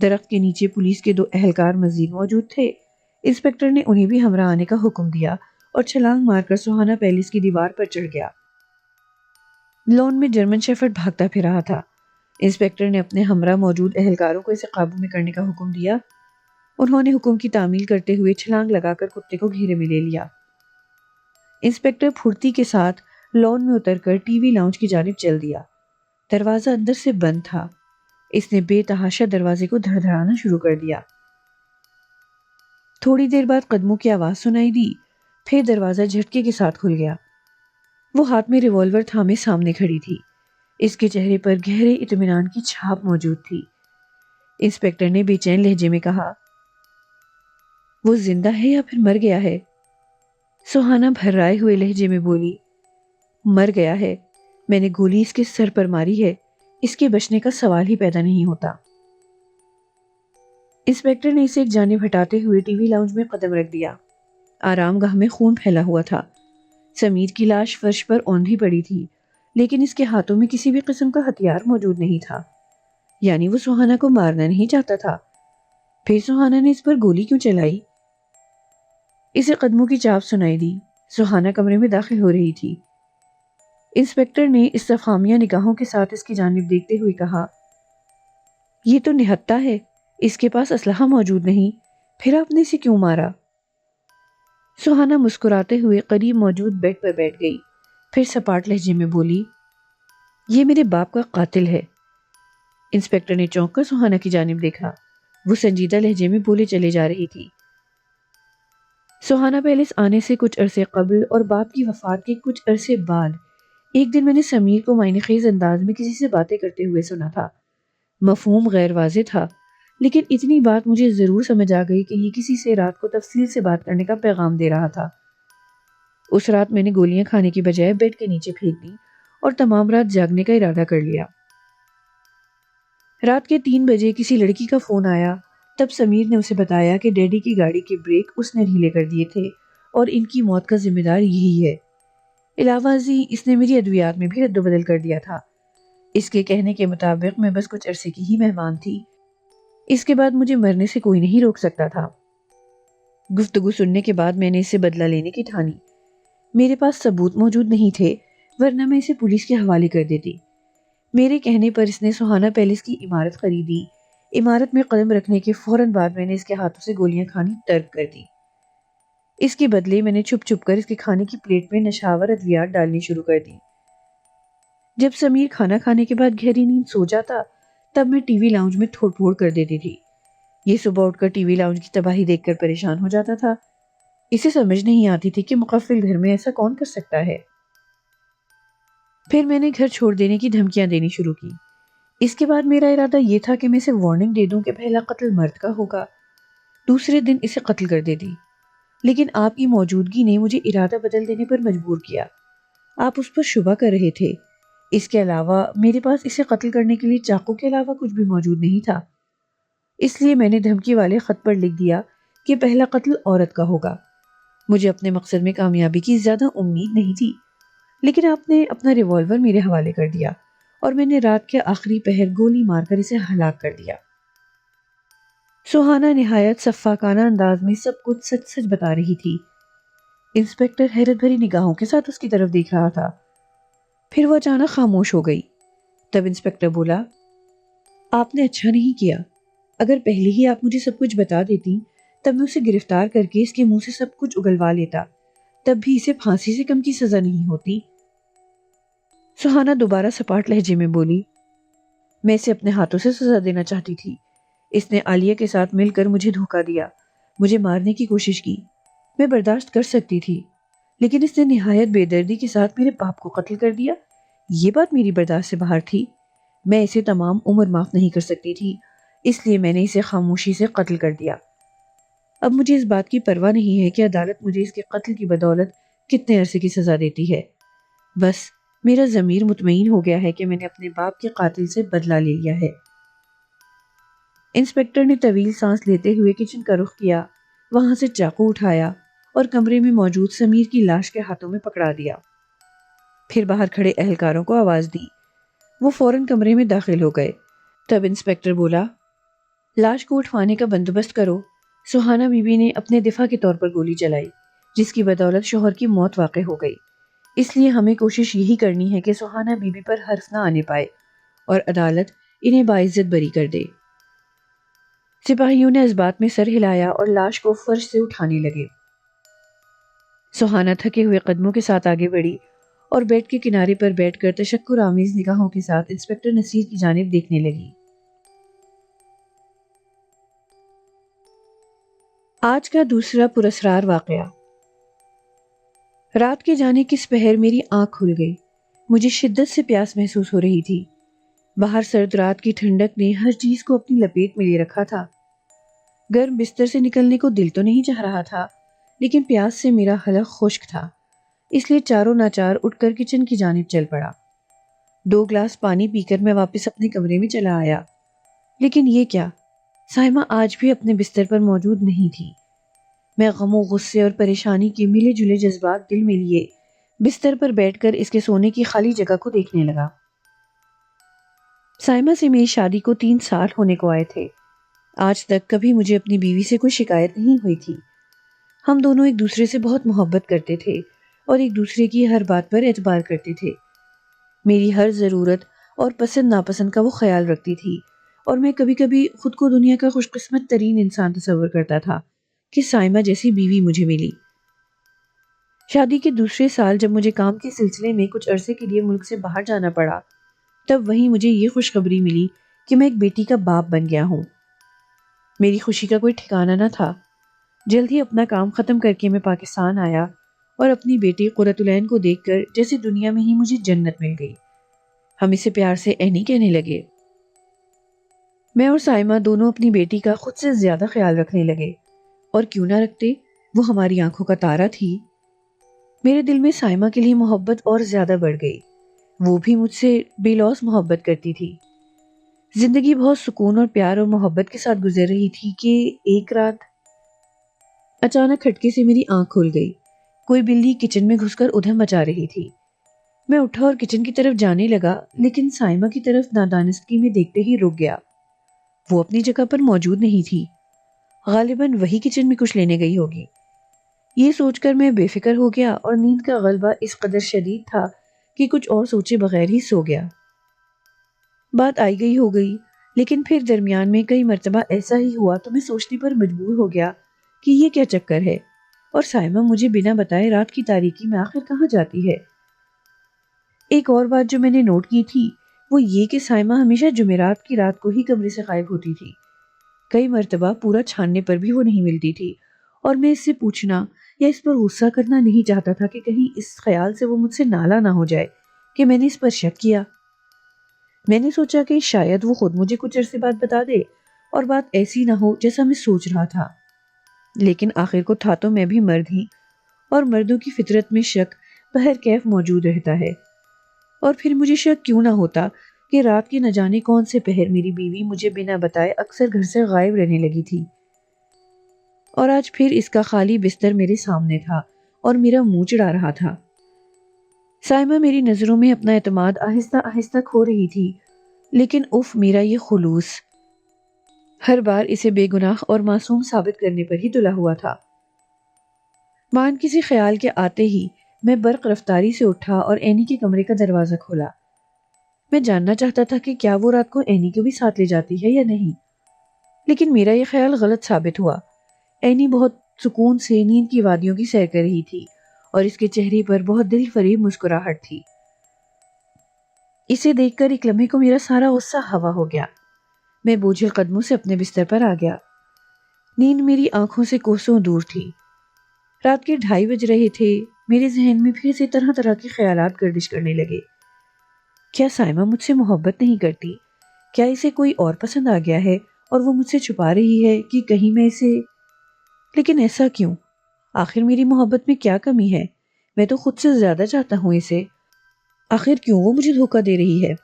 درخت کے نیچے پولیس کے 2 اہلکار مزید موجود تھے۔ انسپکٹر نے انہیں بھی ہمراہ آنے کا حکم دیا اور چھلانگ مار کر سہانا پیلس کی دیوار پر چڑھ گیا۔ لان میں جرمن شیفرڈ بھاگتا پھر رہا تھا۔ انسپکٹر نے اپنے ہمراہ موجود اہلکاروں کو اسے قابو میں کرنے کا حکم دیا۔ انہوں نے حکم کی تعمیل کرتے ہوئے چھلانگ لگا کر کتے کو گھیرے میں لے لیا۔ انسپکٹر پھرتی کے ساتھ لان میں اتر کر ٹی وی لاؤنج کی جانب چل دیا۔ دروازہ اندر سے بند تھا۔ اس نے بے تحاشا دروازے کو دھڑدھڑانا شروع کر دیا۔ تھوڑی دیر بعد قدموں کی آواز سنائی دی، پھر دروازہ جھٹکے کے ساتھ کھل گیا۔ وہ ہاتھ میں ریوالور تھامے سامنے کھڑی تھی۔ اس کے چہرے پر گہرے اطمینان کی چھاپ موجود تھی۔ انسپکٹر نے بے چین لہجے میں کہا، وہ زندہ ہے یا پھر مر گیا ہے؟ سہانا بھرائے ہوئے لہجے میں بولی، مر گیا ہے، میں نے گولی اس کے سر پر ماری ہے، اس کے بچنے کا سوال ہی پیدا نہیں ہوتا۔ انسپکٹر نے اسے ایک جانب ہٹاتے ہوئے ٹی وی لاؤنج میں قدم رکھ دیا۔ آرام گاہ میں خون پھیلا ہوا تھا۔ سمیر کی لاش فرش پر اوندھی پڑی تھی، لیکن اس کے ہاتھوں میں کسی بھی قسم کا ہتھیار موجود نہیں تھا، یعنی وہ سہانا کو مارنا نہیں چاہتا تھا۔ پھر سہانا نے اس پر گولی کیوں چلائی؟ اسے قدموں کی چاپ سنائی دی۔ سہانا کمرے میں داخل ہو رہی تھی۔ انسپکٹر نے استفہامیہ نگاہوں کے ساتھ اس کی جانب دیکھتے ہوئے کہا، یہ تو نہتہ ہے، اس کے پاس اسلحہ موجود نہیں، پھر آپ نے اسے کیوں مارا؟ سہانا مسکراتے ہوئے قریب موجود بیڈ پر بیٹھ گئی، پھر سپاٹ لہجے میں بولی، یہ میرے باپ کا قاتل ہے۔ انسپکٹر نے چونک کر سہانا کی جانب دیکھا۔ وہ سنجیدہ لہجے میں بولے چلے جا رہی تھی، سہانا پیلس آنے سے کچھ عرصے قبل اور باپ کی وفات کے کچھ عرصے بعد ایک دن میں نے سمیر کو معنی خیز انداز میں کسی سے باتیں کرتے ہوئے سنا تھا۔ مفہوم غیر واضح تھا، لیکن اتنی بات مجھے ضرور سمجھ آ گئی کہ یہ کسی سے رات کو تفصیل سے بات کرنے کا پیغام دے رہا تھا۔ اس رات میں نے گولیاں کھانے کی بجائے بیڈ کے نیچے پھینک دی اور تمام رات جاگنے کا ارادہ کر لیا۔ رات کے 3 بجے کسی لڑکی کا فون آیا، تب سمیر نے اسے بتایا کہ ڈیڈی کی گاڑی کے بریک اس نے ڈھیلے کر دیے تھے اور ان کی موت کا ذمہ دار یہی ہے۔ علاوہ ازیں اس نے میری ادویات میں بھی رد و بدل کر دیا تھا۔ اس کے کہنے کے مطابق میں بس کچھ عرصے کی ہی مہمان تھی، اس کے بعد مجھے مرنے سے کوئی نہیں روک سکتا تھا۔ گفتگو سننے کے بعد میں نے اسے بدلہ لینے کی ٹھانی۔ میرے پاس ثبوت موجود نہیں تھے، ورنہ میں اسے پولیس کے حوالے کر دیتی۔ میرے کہنے پر اس نے سہانا پیلس کی عمارت خریدی۔ عمارت میں قدم رکھنے کے فوراً بعد میں نے اس کے ہاتھوں سے گولیاں کھانی ترک کر دی۔ اس کے بدلے میں نے چھپ چھپ کر اس کے کھانے کی پلیٹ میں نشاور ادویات ڈالنی شروع کر دی۔ جب سمیر کھانا کھانے کے بعد گہری نیند سو جاتا، تب میں ٹی وی لاؤنج میں تھوڑ پھوڑ کر دیتی تھی۔ یہ صبح اٹھ کر ٹی وی لاؤنج کی تباہی دیکھ کر پریشان ہو جاتا تھا۔ اسے سمجھ نہیں آتی تھی کہ مقفل گھر میں ایسا کون کر سکتا ہے۔ پھر میں نے گھر چھوڑ دینے کی دھمکیاں دینی شروع کی۔ اس کے بعد میرا ارادہ یہ تھا کہ میں اسے وارننگ دے دوں کہ پہلا قتل مرد کا ہوگا، دوسرے دن اسے قتل کر دیتی۔ لیکن آپ کی موجودگی نے مجھے ارادہ بدل دینے پر مجبور کیا۔ آپ اس پر شبہ کر رہے تھے۔ اس کے علاوہ میرے پاس اسے قتل کرنے کے لیے چاقو کے علاوہ کچھ بھی موجود نہیں تھا۔ اس لیے میں نے دھمکی والے خط پر لکھ دیا کہ پہلا قتل عورت کا ہوگا۔ مجھے اپنے مقصد میں کامیابی کی زیادہ امید نہیں تھی، لیکن آپ نے اپنا ریوالور میرے حوالے کر دیا اور میں نے رات کے آخری پہر گولی مار کر اسے ہلاک کر دیا۔ سہانا نہایت شفاقانہ انداز میں سب کچھ سچ سچ بتا رہی تھی۔ انسپکٹر حیرت بھری نگاہوں کے ساتھ اس کی طرف دیکھ رہا تھا۔ پھر وہ اچانک خاموش ہو گئی۔ تب انسپکٹر بولا، آپ نے اچھا نہیں کیا۔ اگر پہلے ہی آپ مجھے سب کچھ بتا دیتی، تب میں اسے گرفتار کر کے اس کے منہ سے سب کچھ اگلوا لیتا، تب بھی اسے پھانسی سے کم کی سزا نہیں ہوتی۔ سہانا دوبارہ سپاٹ لہجے میں بولی، میں اسے اپنے ہاتھوں سے سزا دینا چاہتی تھی۔ اس نے عالیہ کے ساتھ مل کر مجھے دھوکہ دیا، مجھے مارنے کی کوشش کی۔ میں برداشت کر سکتی تھی، لیکن اس نے نہایت بے دردی کے ساتھ میرے باپ کو قتل کر دیا۔ یہ بات میری برداشت سے باہر تھی۔ میں اسے تمام عمر معاف نہیں کر سکتی تھی، اس لیے میں نے اسے خاموشی سے قتل کر دیا۔ اب مجھے اس بات کی پرواہ نہیں ہے کہ عدالت مجھے اس کے قتل کی بدولت کتنے عرصے کی سزا دیتی ہے۔ بس میرا ضمیر مطمئن ہو گیا ہے کہ میں نے اپنے باپ کے قاتل سے بدلہ لے لیا ہے۔ انسپکٹر نے طویل سانس لیتے ہوئے کچن کا رخ کیا، وہاں سے چاقو اٹھایا اور کمرے میں موجود سمیر کی لاش کے ہاتھوں میں پکڑا دیا۔ پھر باہر کھڑے اہلکاروں کو آواز دی۔ وہ فوراً کمرے میں داخل ہو گئے۔ تب انسپکٹر بولا، لاش کو اٹھوانے کا بندوبست کرو۔ سہانا بی بی نے اپنے دفاع کے طور پر گولی چلائی، جس کی بدولت شوہر کی موت واقع ہو گئی۔ اس لیے ہمیں کوشش یہی کرنی ہے کہ سہانا بی بی پر حرف نہ آنے پائے اور عدالت انہیں باعزت بری کر دے۔ سپاہیوں نے اس بات میں سر ہلایا اور لاش کو فرش سے اٹھانے لگے۔ سہانا تھکے ہوئے قدموں کے ساتھ آگے بڑھی اور بیڈ کے کنارے پر بیٹھ کر تشکر آمیز نگاہوں کے ساتھ انسپکٹر نصیر کی جانب دیکھنے لگی۔ آج کا دوسرا پراسرار واقعہ۔ رات کے جانے کس پہر میری آنکھ کھل گئی۔ مجھے شدت سے پیاس محسوس ہو رہی تھی۔ باہر سرد رات کی ٹھنڈک نے ہر چیز کو اپنی لپیٹ میں لے رکھا تھا۔ گرم بستر سے نکلنے کو دل تو نہیں چاہ رہا تھا، لیکن پیاس سے میرا حلق خشک تھا، اس لیے چاروں ناچار اٹھ کر کچن کی جانب چل پڑا۔ 2 گلاس پانی پی کر میں واپس اپنے کمرے میں چلا آیا، لیکن یہ کیا، سائمہ آج بھی اپنے بستر پر موجود نہیں تھی۔ میں غم و غصے اور پریشانی کے ملے جلے جذبات دل میں لیے بستر پر بیٹھ کر اس کے سونے کی خالی جگہ کو دیکھنے لگا۔ سائمہ سے میری شادی کو 3 سال ہونے کو آئے تھے۔ آج تک کبھی مجھے اپنی بیوی سے کوئی شکایت نہیں ہوئی تھی۔ ہم دونوں ایک دوسرے سے بہت محبت کرتے تھے اور ایک دوسرے کی ہر بات پر اعتبار کرتے تھے۔ میری ہر ضرورت اور پسند ناپسند کا وہ خیال رکھتی تھی، اور میں کبھی کبھی خود کو دنیا کا خوش قسمت ترین انسان تصور کرتا تھا کہ سائمہ جیسی بیوی مجھے ملی۔ شادی کے دوسرے سال جب مجھے کام کے سلسلے میں کچھ عرصے کے لیے ملک سے باہر جانا پڑا، تب وہیں مجھے یہ خوشخبری ملی کہ میں ایک بیٹی کا باپ بن گیا ہوں۔ میری خوشی کا کوئی ٹھکانہ نہ تھا۔ جلد ہی اپنا کام ختم کر کے میں پاکستان آیا اور اپنی بیٹی قرۃ العین کو دیکھ کر جیسے دنیا میں ہی مجھے جنت مل گئی۔ ہم اسے پیار سے اینی کہنے لگے۔ میں اور سائمہ دونوں اپنی بیٹی کا خود سے زیادہ خیال رکھنے لگے، اور کیوں نہ رکھتے، وہ ہماری آنکھوں کا تارا تھی۔ میرے دل میں سائمہ کے لیے محبت اور زیادہ بڑھ گئی۔ وہ بھی مجھ سے بے لوث محبت کرتی تھی۔ زندگی بہت سکون اور پیار اور محبت کے ساتھ گزر رہی تھی کہ ایک رات اچانک کھٹکے سے میری آنکھ کھل گئی۔ کوئی بلی کچن میں گھس کر ادھم مچا رہی تھی۔ میں اٹھا اور کچن کی طرف جانے لگا، لیکن سائمہ کی طرف نادانستگی میں دیکھتے ہی رک گیا۔ وہ اپنی جگہ پر موجود نہیں تھی۔ غالباً وہی کچن میں کچھ لینے گئی ہوگی۔ یہ سوچ کر میں بے فکر ہو گیا اور نیند کا غلبہ اس قدر شدید تھا کہ کچھ اور سوچے بغیر ہی سو گیا۔ بات آئی گئی ہو گئی، لیکن پھر درمیان میں کئی مرتبہ ایسا ہی ہوا تو میں سوچنے پر مجبور ہو گیا کہ یہ کیا چکر ہے، اور سائمہ مجھے بنا بتائے رات کی تاریکی میں آخر کہاں جاتی ہے۔ ایک اور بات جو میں نے نوٹ کی تھی وہ یہ کہ سائمہ ہمیشہ جمعرات کی رات کو ہی کمرے سے غائب ہوتی تھی۔ کئی مرتبہ پورا چھاننے پر بھی وہ نہیں ملتی تھی، اور میں اس سے پوچھنا یا اس پر غصہ کرنا نہیں چاہتا تھا کہ کہیں اس خیال سے وہ مجھ سے نالاں نہ ہو جائے کہ میں نے اس پر شک کیا۔ میں نے سوچا کہ شاید وہ خود مجھے کچھ عرصے بعد بتا دے اور بات ایسی نہ ہو جیسا میں سوچ رہا تھا، لیکن آخر کو تھا تو میں بھی مرد ہی، اور مردوں کی فطرت میں شک بہرکیف موجود رہتا ہے۔ اور پھر مجھے شک کیوں نہ ہوتا کہ رات کے نہ جانے کون سے پہر میری بیوی مجھے بنا بتائے اکثر گھر سے غائب رہنے لگی تھی، اور آج پھر اس کا خالی بستر میرے سامنے تھا اور میرا منہ چڑھا رہا تھا۔ سائمہ میری نظروں میں اپنا اعتماد آہستہ آہستہ کھو رہی تھی، لیکن میرا یہ خلوص ہر بار اسے بے گناہ اور معصوم ثابت کرنے پر ہی تلا ہوا تھا۔ مان کسی خیال کے آتے ہی میں برق رفتاری سے اٹھا اور اینی کے کمرے کا دروازہ کھولا۔ میں جاننا چاہتا تھا کہ کیا وہ رات کو اینی کو بھی ساتھ لے جاتی ہے یا نہیں، لیکن میرا یہ خیال غلط ثابت ہوا۔ اینی بہت سکون سے نیند کی وادیوں کی سیر کر رہی تھی اور اس کے چہرے پر بہت دل فریب مسکراہٹ تھی۔ اسے دیکھ کر ایک لمحے کو میرا سارا غصہ ہوا ہو گیا۔ میں بوجھل قدموں سے اپنے بستر پر آ گیا۔ نیند میری آنکھوں سے کوسوں دور تھی۔ رات کے 2:30 بج رہے تھے۔ میرے ذہن میں پھر سے طرح طرح کے خیالات گردش کرنے لگے۔ کیا سائمہ مجھ سے محبت نہیں کرتی؟ کیا اسے کوئی اور پسند آ گیا ہے اور وہ مجھ سے چھپا رہی ہے کہ کہیں میں اسے… لیکن ایسا کیوں؟ آخر میری محبت میں کیا کمی ہے؟ میں تو خود سے زیادہ چاہتا ہوں اسے۔ آخر کیوں وہ مجھے دھوکہ دے رہی ہے؟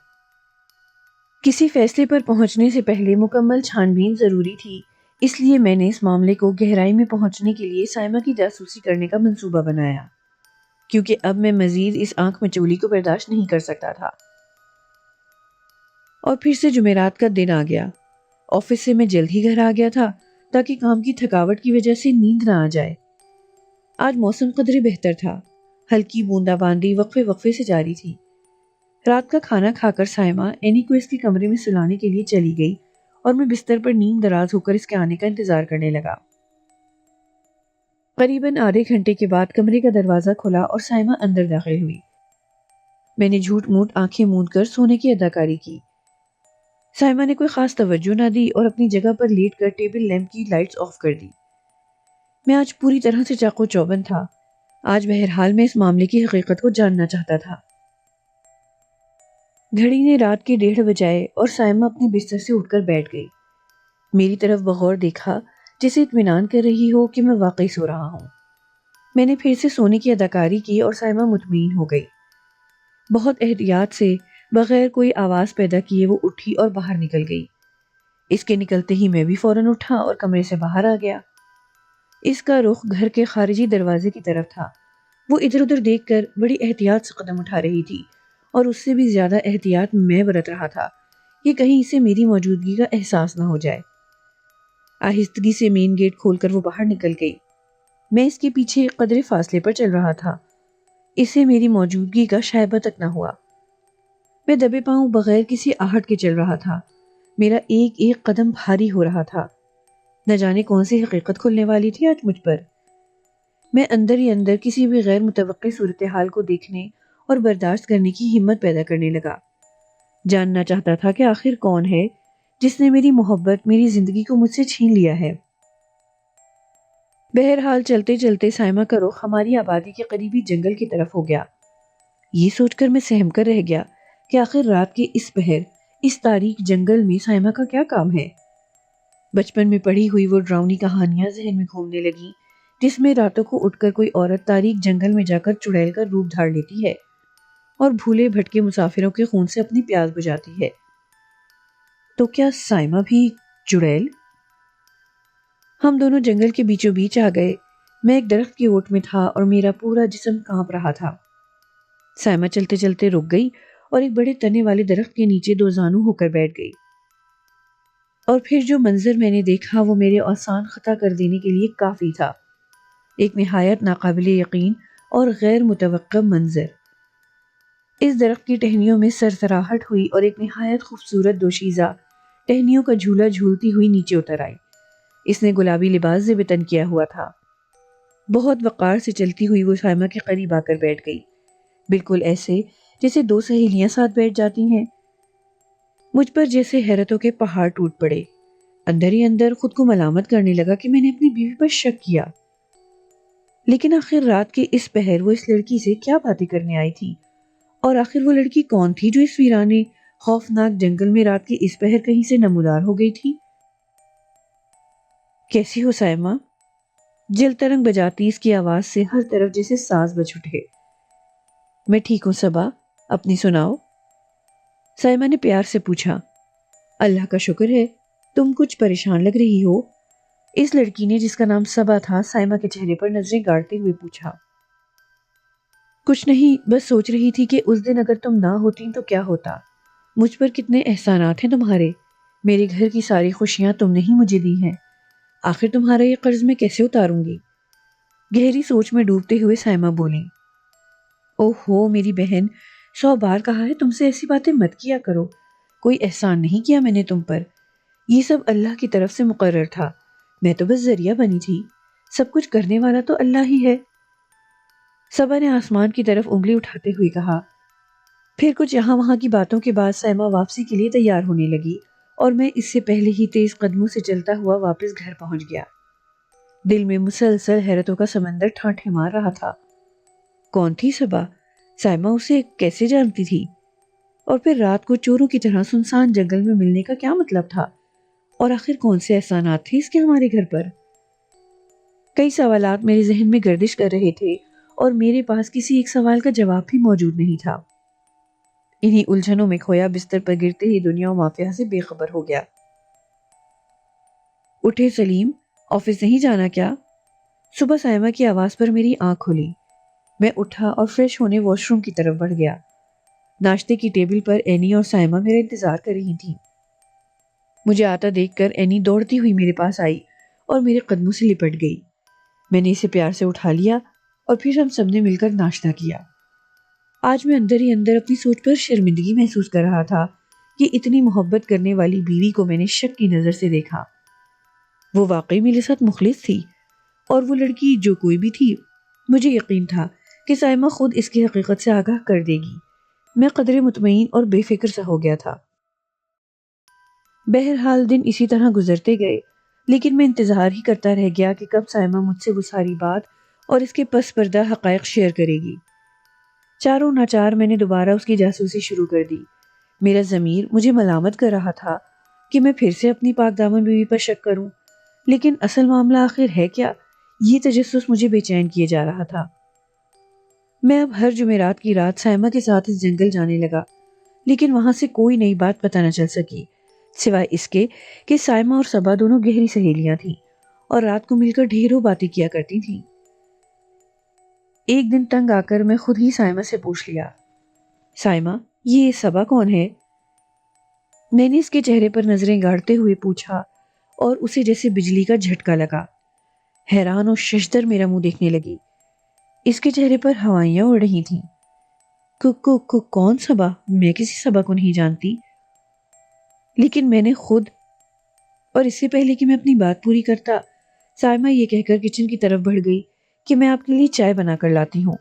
کسی فیصلے پر پہنچنے سے پہلے مکمل چھان بین ضروری تھی، اس لیے میں نے اس معاملے کو گہرائی میں پہنچنے کے لیے سائمہ کی جاسوسی کرنے کا منصوبہ بنایا، کیونکہ اب میں مزید اس آنکھ مچولی کو برداشت نہیں کر سکتا تھا۔ اور پھر سے جمعرات کا دن آ گیا۔ آفس سے میں جلد ہی گھر آ گیا تھا تاکہ کام کی تھکاوٹ کی وجہ سے نیند نہ آ جائے۔ آج موسم قدرے بہتر تھا، ہلکی بوندا باندی وقفے وقفے سے جاری تھی۔ رات کا کھانا کھا کر سائمہ اینی کو اس کے کمرے میں سلانے کے لیے چلی گئی اور میں بستر پر نیم دراز ہو کر اس کے آنے کا انتظار کرنے لگا۔ قریباً آدھے گھنٹے کے بعد کمرے کا دروازہ کھلا اور سائمہ اندر داخل ہوئی۔ میں نے جھوٹ موٹ آنکھیں موند کر سونے کی اداکاری کی۔ سائمہ نے کوئی خاص توجہ نہ دی اور اپنی جگہ پر لیٹ کر ٹیبل لیمپ کی لائٹس آف کر دی۔ میں آج پوری طرح سے چاقو چوبند تھا۔ آج بہرحال میں اس معاملے کی حقیقت کو جاننا چاہتا تھا۔ گھڑی نے رات کے 1:30 بجائے اور سائمہ اپنے بستر سے اٹھ کر بیٹھ گئی۔ میری طرف بغور دیکھا جسے اطمینان کر رہی ہو کہ میں واقعی سو رہا ہوں۔ میں نے پھر سے سونے کی اداکاری کی اور سائمہ مطمئن ہو گئی۔ بہت احتیاط سے بغیر کوئی آواز پیدا کیے وہ اٹھی اور باہر نکل گئی۔ اس کے نکلتے ہی میں بھی فوراً اٹھا اور کمرے سے باہر آ گیا۔ اس کا رخ گھر کے خارجی دروازے کی طرف تھا۔ وہ ادھر ادھر دیکھ کر بڑی احتیاط سے قدم اٹھا رہی تھی اور اس سے بھی زیادہ احتیاط میں برت رہا تھا کہ کہیں اسے میری موجودگی کا احساس نہ ہو جائے۔ آہستگی سے مین گیٹ کھول کر وہ باہر نکل گئی۔ میں اس کے پیچھے قدرے فاصلے پر چل رہا تھا، اسے میری موجودگی کا شائبہ تک نہ ہوا۔ میں دبے پاؤں بغیر کسی آہٹ کے چل رہا تھا۔ میرا ایک ایک قدم بھاری ہو رہا تھا۔ نہ جانے کون سی حقیقت کھلنے والی تھی آج مجھ پر۔ میں اندر ہی اندر کسی بھی غیر متوقع صورتحال کو دیکھنے اور برداشت کرنے کی ہمت پیدا کرنے لگا۔ جاننا چاہتا تھا کہ آخر کون ہے جس نے میری محبت، میری زندگی کو مجھ سے چھین لیا ہے۔ بہرحال چلتے چلتے سائمہ کا رخ ہماری آبادی کے قریبی جنگل کی طرف ہو گیا۔ یہ سوچ کر میں سہم کر رہ گیا کہ آخر رات کے اس پہر، اس تاریک جنگل میں سائمہ کا کیا کام ہے؟ بچپن میں پڑھی ہوئی وہ ڈراؤنی کہانیاں ذہن میں گھومنے لگیں جس میں راتوں کو اٹھ کر کوئی عورت تاریک جنگل میں جا کر چڑیل کا روپ دھار لیتی ہے اور بھولے بھٹکے مسافروں کے خون سے اپنی پیاس بجھاتی ہے۔ تو کیا سائمہ بھی چڑیل؟ ہم دونوں جنگل کے بیچوں بیچ آ گئے۔ میں ایک درخت کی اوٹ میں تھا اور میرا پورا جسم کانپ رہا تھا۔ سائمہ چلتے چلتے رک گئی اور ایک بڑے تنے والے درخت کے نیچے دو زانو ہو کر بیٹھ گئی۔ اور پھر جو منظر میں نے دیکھا وہ میرے آسان خطا کر دینے کے لیے کافی تھا۔ ایک نہایت ناقابل یقین اور غیر متوقع منظر۔ اس درخت کی ٹہنیوں میں سرسراہٹ ہوئی اور ایک نہایت خوبصورت دوشیزہ ٹہنیوں کا جھولا جھولتی ہوئی نیچے اتر آئی۔ اس نے گلابی لباس سے بطن کیا ہوا تھا۔ بہت وقار سے چلتی ہوئی وہ سائمہ کے قریب آ کر بیٹھ گئی، بالکل ایسے جیسے دو سہیلیاں ساتھ بیٹھ جاتی ہیں۔ مجھ پر جیسے حیرتوں کے پہاڑ ٹوٹ پڑے۔ اندر ہی اندر خود کو ملامت کرنے لگا کہ میں نے اپنی بیوی پر شک کیا۔ لیکن آخر رات کے اس پہر وہ اس لڑکی سے کیا باتیں کرنے آئی تھی؟ اور آخر وہ لڑکی کون تھی جو اس ویرانے خوفناک جنگل میں رات کے اس پہر کہیں سے نمودار ہو گئی تھی؟ کیسی ہو سائمہ؟ جل ترنگ بجاتی اس کی آواز سے ہر طرف جیسے ساز بج اٹھے۔ میں ٹھیک ہوں صبا، اپنی سناؤ؟ سائمہ نے پیار سے پوچھا۔ اللہ کا شکر ہے، تم کچھ پریشان لگ رہی ہو؟ اس لڑکی نے جس کا نام صبا تھا سائمہ کے چہرے پر نظریں گاڑتے ہوئے پوچھا۔ کچھ نہیں، بس سوچ رہی تھی کہ اس دن اگر تم نہ ہوتی تو کیا ہوتا۔ مجھ پر کتنے احسانات ہیں تمہارے، میرے گھر کی ساری خوشیاں تم نے ہی مجھے دی ہیں، آخر تمہارا یہ قرض میں کیسے اتاروں گی؟ گہری سوچ میں ڈوبتے ہوئے سائمہ بولی۔ اوہو میری بہن، 100 بار کہا ہے تم سے ایسی باتیں مت کیا کرو، کوئی احسان نہیں کیا میں نے تم پر، یہ سب اللہ کی طرف سے مقرر تھا، میں تو بس ذریعہ بنی تھی، سب کچھ کرنے والا تو اللہ ہی ہے۔ صبا نے آسمان کی طرف انگلی اٹھاتے ہوئے کہا۔ پھر کچھ یہاں وہاں کی باتوں کے بعد سائمہ واپسی کے لیے تیار ہونے لگی اور میں اس سے پہلے ہی تیز قدموں سے چلتا ہوا واپس گھر پہنچ گیا۔ دل میں مسلسل حیرتوں کا سمندر ٹھانٹھے مار رہا تھا۔ کون تھی صبا؟ سائمہ اسے کیسے جانتی تھی؟ اور پھر رات کو چوروں کی طرح سنسان جنگل میں ملنے کا کیا مطلب تھا؟ اور آخر کون سے احسانات تھے اس کے ہمارے گھر پر؟ کئی سوالات میرے ذہن میں گردش کر رہے تھے اور میرے پاس کسی ایک سوال کا جواب بھی موجود نہیں تھا۔ انہی الجھنوں میں کھویا بستر پر گرتے ہی دنیا و مافیہ سے بے خبر ہو گیا۔ اٹھے سلیم، آفس نہیں جانا کیا؟ صبح سائمہ کی آواز پر میری آنکھ کھلی۔ میں اٹھا اور فریش ہونے واش روم کی طرف بڑھ گیا۔ ناشتے کی ٹیبل پر اینی اور سائمہ میرا انتظار کر رہی تھیں۔ مجھے آتا دیکھ کر اینی دوڑتی ہوئی میرے پاس آئی اور میرے قدموں سے لپٹ گئی۔ میں نے اسے پیار سے اٹھا لیا اور پھر ہم سب نے مل کر ناشتہ کیا۔ آج میں اندر ہی اندر اپنی سوچ پر شرمندگی محسوس کر رہا تھا کہ اتنی محبت کرنے والی بیوی کو میں نے شک کی نظر سے دیکھا۔ وہ واقعی میرے ساتھ مخلص تھی، اور وہ لڑکی جو کوئی بھی تھی، مجھے یقین تھا کہ سائمہ خود اس کی حقیقت سے آگاہ کر دے گی۔ میں قدرے مطمئن اور بے فکر سا ہو گیا تھا۔ بہرحال دن اسی طرح گزرتے گئے، لیکن میں انتظار ہی کرتا رہ گیا کہ کب سائمہ مجھ سے وہ ساری بات اور اس کے پس پردہ حقائق شیئر کرے گی۔ چاروں ناچار میں نے دوبارہ اس کی جاسوسی شروع کر دی۔ میرا ضمیر مجھے ملامت کر رہا تھا کہ میں پھر سے اپنی پاک دامن بیوی پر شک کروں، لیکن اصل معاملہ آخر ہے کیا؟ یہ تجسس مجھے بے چین کیے جا رہا تھا۔ میں اب ہر جمعرات کی رات سائمہ کے ساتھ اس جنگل جانے لگا، لیکن وہاں سے کوئی نئی بات پتہ نہ چل سکی، سوائے اس کے کہ سائمہ اور صبا دونوں گہری سہیلیاں تھیں اور رات کو مل کر ڈھیروں باتیں کیا کرتی تھیں۔ ایک دن تنگ آ کر میں خود ہی سائمہ سے پوچھ لیا، سائمہ یہ صبا کون ہے؟ میں نے اس کے چہرے پر نظریں گاڑتے ہوئے پوچھا اور اسے جیسے بجلی کا جھٹکا لگا۔ حیران اور ششدر میرا منہ دیکھنے لگی۔ اس کے چہرے پر ہوائیاں اڑ رہی تھیں۔ کون صبا؟ میں کسی صبا کو نہیں جانتی۔ لیکن میں نے خود، اور اس سے پہلے کہ میں اپنی بات پوری کرتا، سائمہ یہ کہہ کر کچن کی طرف بڑھ گئی کہ میں آپ کے لیے چائے بنا کر لاتی ہوں۔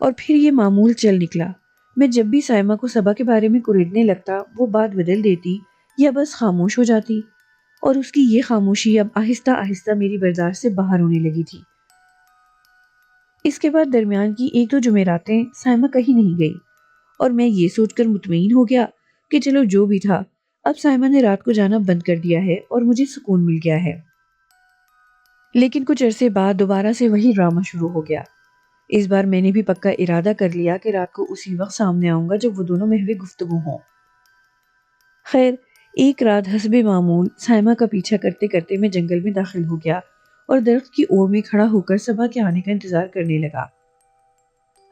اور پھر یہ معمول چل نکلا۔ میں جب بھی سائمہ کو صبا کے بارے میں کریدنے لگتا، وہ بات بدل دیتی یا بس خاموش ہو جاتی، اور اس کی یہ خاموشی اب آہستہ آہستہ میری برداشت سے باہر ہونے لگی تھی۔ اس کے بعد درمیان کی ایک دو جمعراتیں سائمہ کہیں نہیں گئی، اور میں یہ سوچ کر مطمئن ہو گیا کہ چلو جو بھی تھا، اب سائمہ نے رات کو جانا بند کر دیا ہے اور مجھے سکون مل گیا ہے۔ لیکن کچھ عرصے بعد دوبارہ سے وہی ڈرامہ شروع ہو گیا۔ اس بار میں نے بھی پکا ارادہ کر لیا کہ رات کو اسی وقت سامنے آؤں گا جب وہ دونوں محو گفتگو ہوں۔ خیر، ایک رات حسب معمول سائمہ کا پیچھا کرتے کرتے میں جنگل میں داخل ہو گیا اور درخت کی اوڑ میں کھڑا ہو کر صبا کے آنے کا انتظار کرنے لگا۔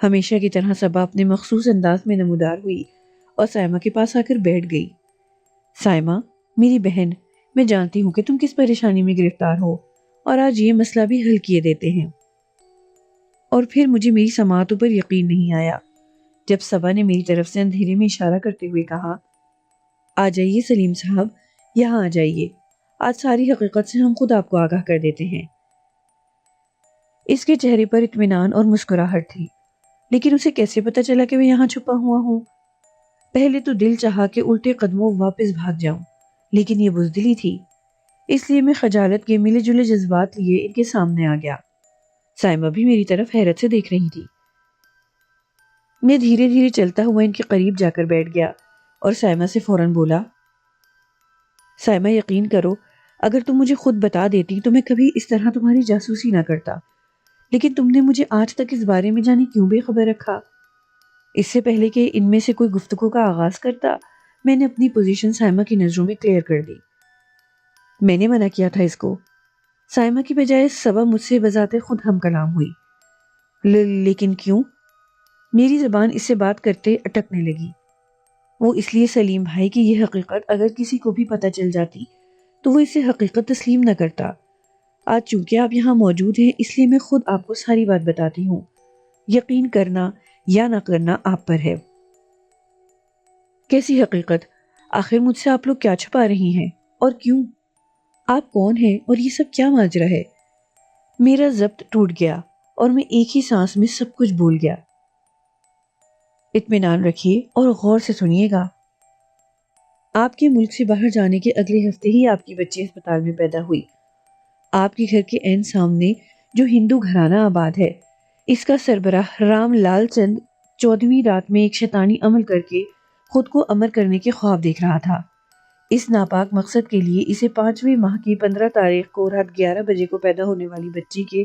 ہمیشہ کی طرح صبا اپنے مخصوص انداز میں نمودار ہوئی اور سائمہ کے پاس آ کر بیٹھ گئی۔ سائمہ، میری بہن، میں جانتی ہوں کہ تم کس پریشانی میں گرفتار ہو اور آج یہ مسئلہ بھی حل کیے دیتے ہیں۔ اور پھر مجھے میری سماعتوں پر یقین نہیں آیا جب صبا نے میری طرف سے اندھیرے میں اشارہ کرتے ہوئے کہا، آ جائیے سلیم صاحب، یہاں آ جائیے، آج ساری حقیقت سے ہم خود آپ کو آگاہ کر دیتے ہیں۔ اس کے چہرے پر اطمینان اور مسکراہٹ تھی، لیکن اسے کیسے پتا چلا کہ میں یہاں چھپا ہوا ہوں؟ پہلے تو دل چاہا کہ الٹے قدموں واپس بھاگ جاؤں، لیکن یہ بزدلی تھی، اس لیے میں خجالت کے ملے جلے جذبات لیے ان کے سامنے آ گیا۔ سائمہ بھی میری طرف حیرت سے دیکھ رہی تھی۔ میں دھیرے دھیرے چلتا ہوا ان کے قریب جا کر بیٹھ گیا اور سائمہ سے فوراً بولا، سائمہ یقین کرو، اگر تم مجھے خود بتا دیتی تو میں کبھی اس طرح تمہاری جاسوسی نہ کرتا، لیکن تم نے مجھے آج تک اس بارے میں جانے کیوں بے خبر رکھا؟ اس سے پہلے کہ ان میں سے کوئی گفتگو کا آغاز کرتا، میں نے اپنی پوزیشن سائمہ کی نظروں میں کلیئر کر دی۔ میں نے منع کیا تھا اس کو۔ سائمہ کی بجائے صبا مجھ سے بذات خود ہم کلام ہوئی۔ لیکن کیوں؟ میری زبان اس سے بات کرتے اٹکنے لگی۔ وہ اس لیے سلیم بھائی کی یہ حقیقت اگر کسی کو بھی پتہ چل جاتی تو وہ اسے حقیقت تسلیم نہ کرتا۔ آج چونکہ آپ یہاں موجود ہیں اس لیے میں خود آپ کو ساری بات بتاتی ہوں، یقین کرنا یا نہ کرنا آپ پر ہے۔ کیسی حقیقت؟ آخر مجھ سے آپ لوگ کیا چھپا رہی ہیں اور کیوں؟ آپ کون ہیں اور یہ سب کیا ماجرا ہے؟ میرا ضبط ٹوٹ گیا اور میں ایک ہی سانس میں سب کچھ بھول گیا۔ اطمینان رکھیے اور غور سے سنیے گا۔ آپ کے ملک سے باہر جانے کے اگلے ہفتے ہی آپ کی بچی اسپتال میں پیدا ہوئی۔ آپ کے گھر کے عین سامنے جو ہندو گھرانہ آباد ہے، اس کا سربراہ رام لال چند 14ویں رات میں ایک شیطانی عمل کر کے خود کو امر کرنے کے خواب دیکھ رہا تھا۔ اس ناپاک مقصد کے لیے اسے 5ویں ماہ کی 15 تاریخ کو رات 11 بجے کو پیدا ہونے والی بچی کے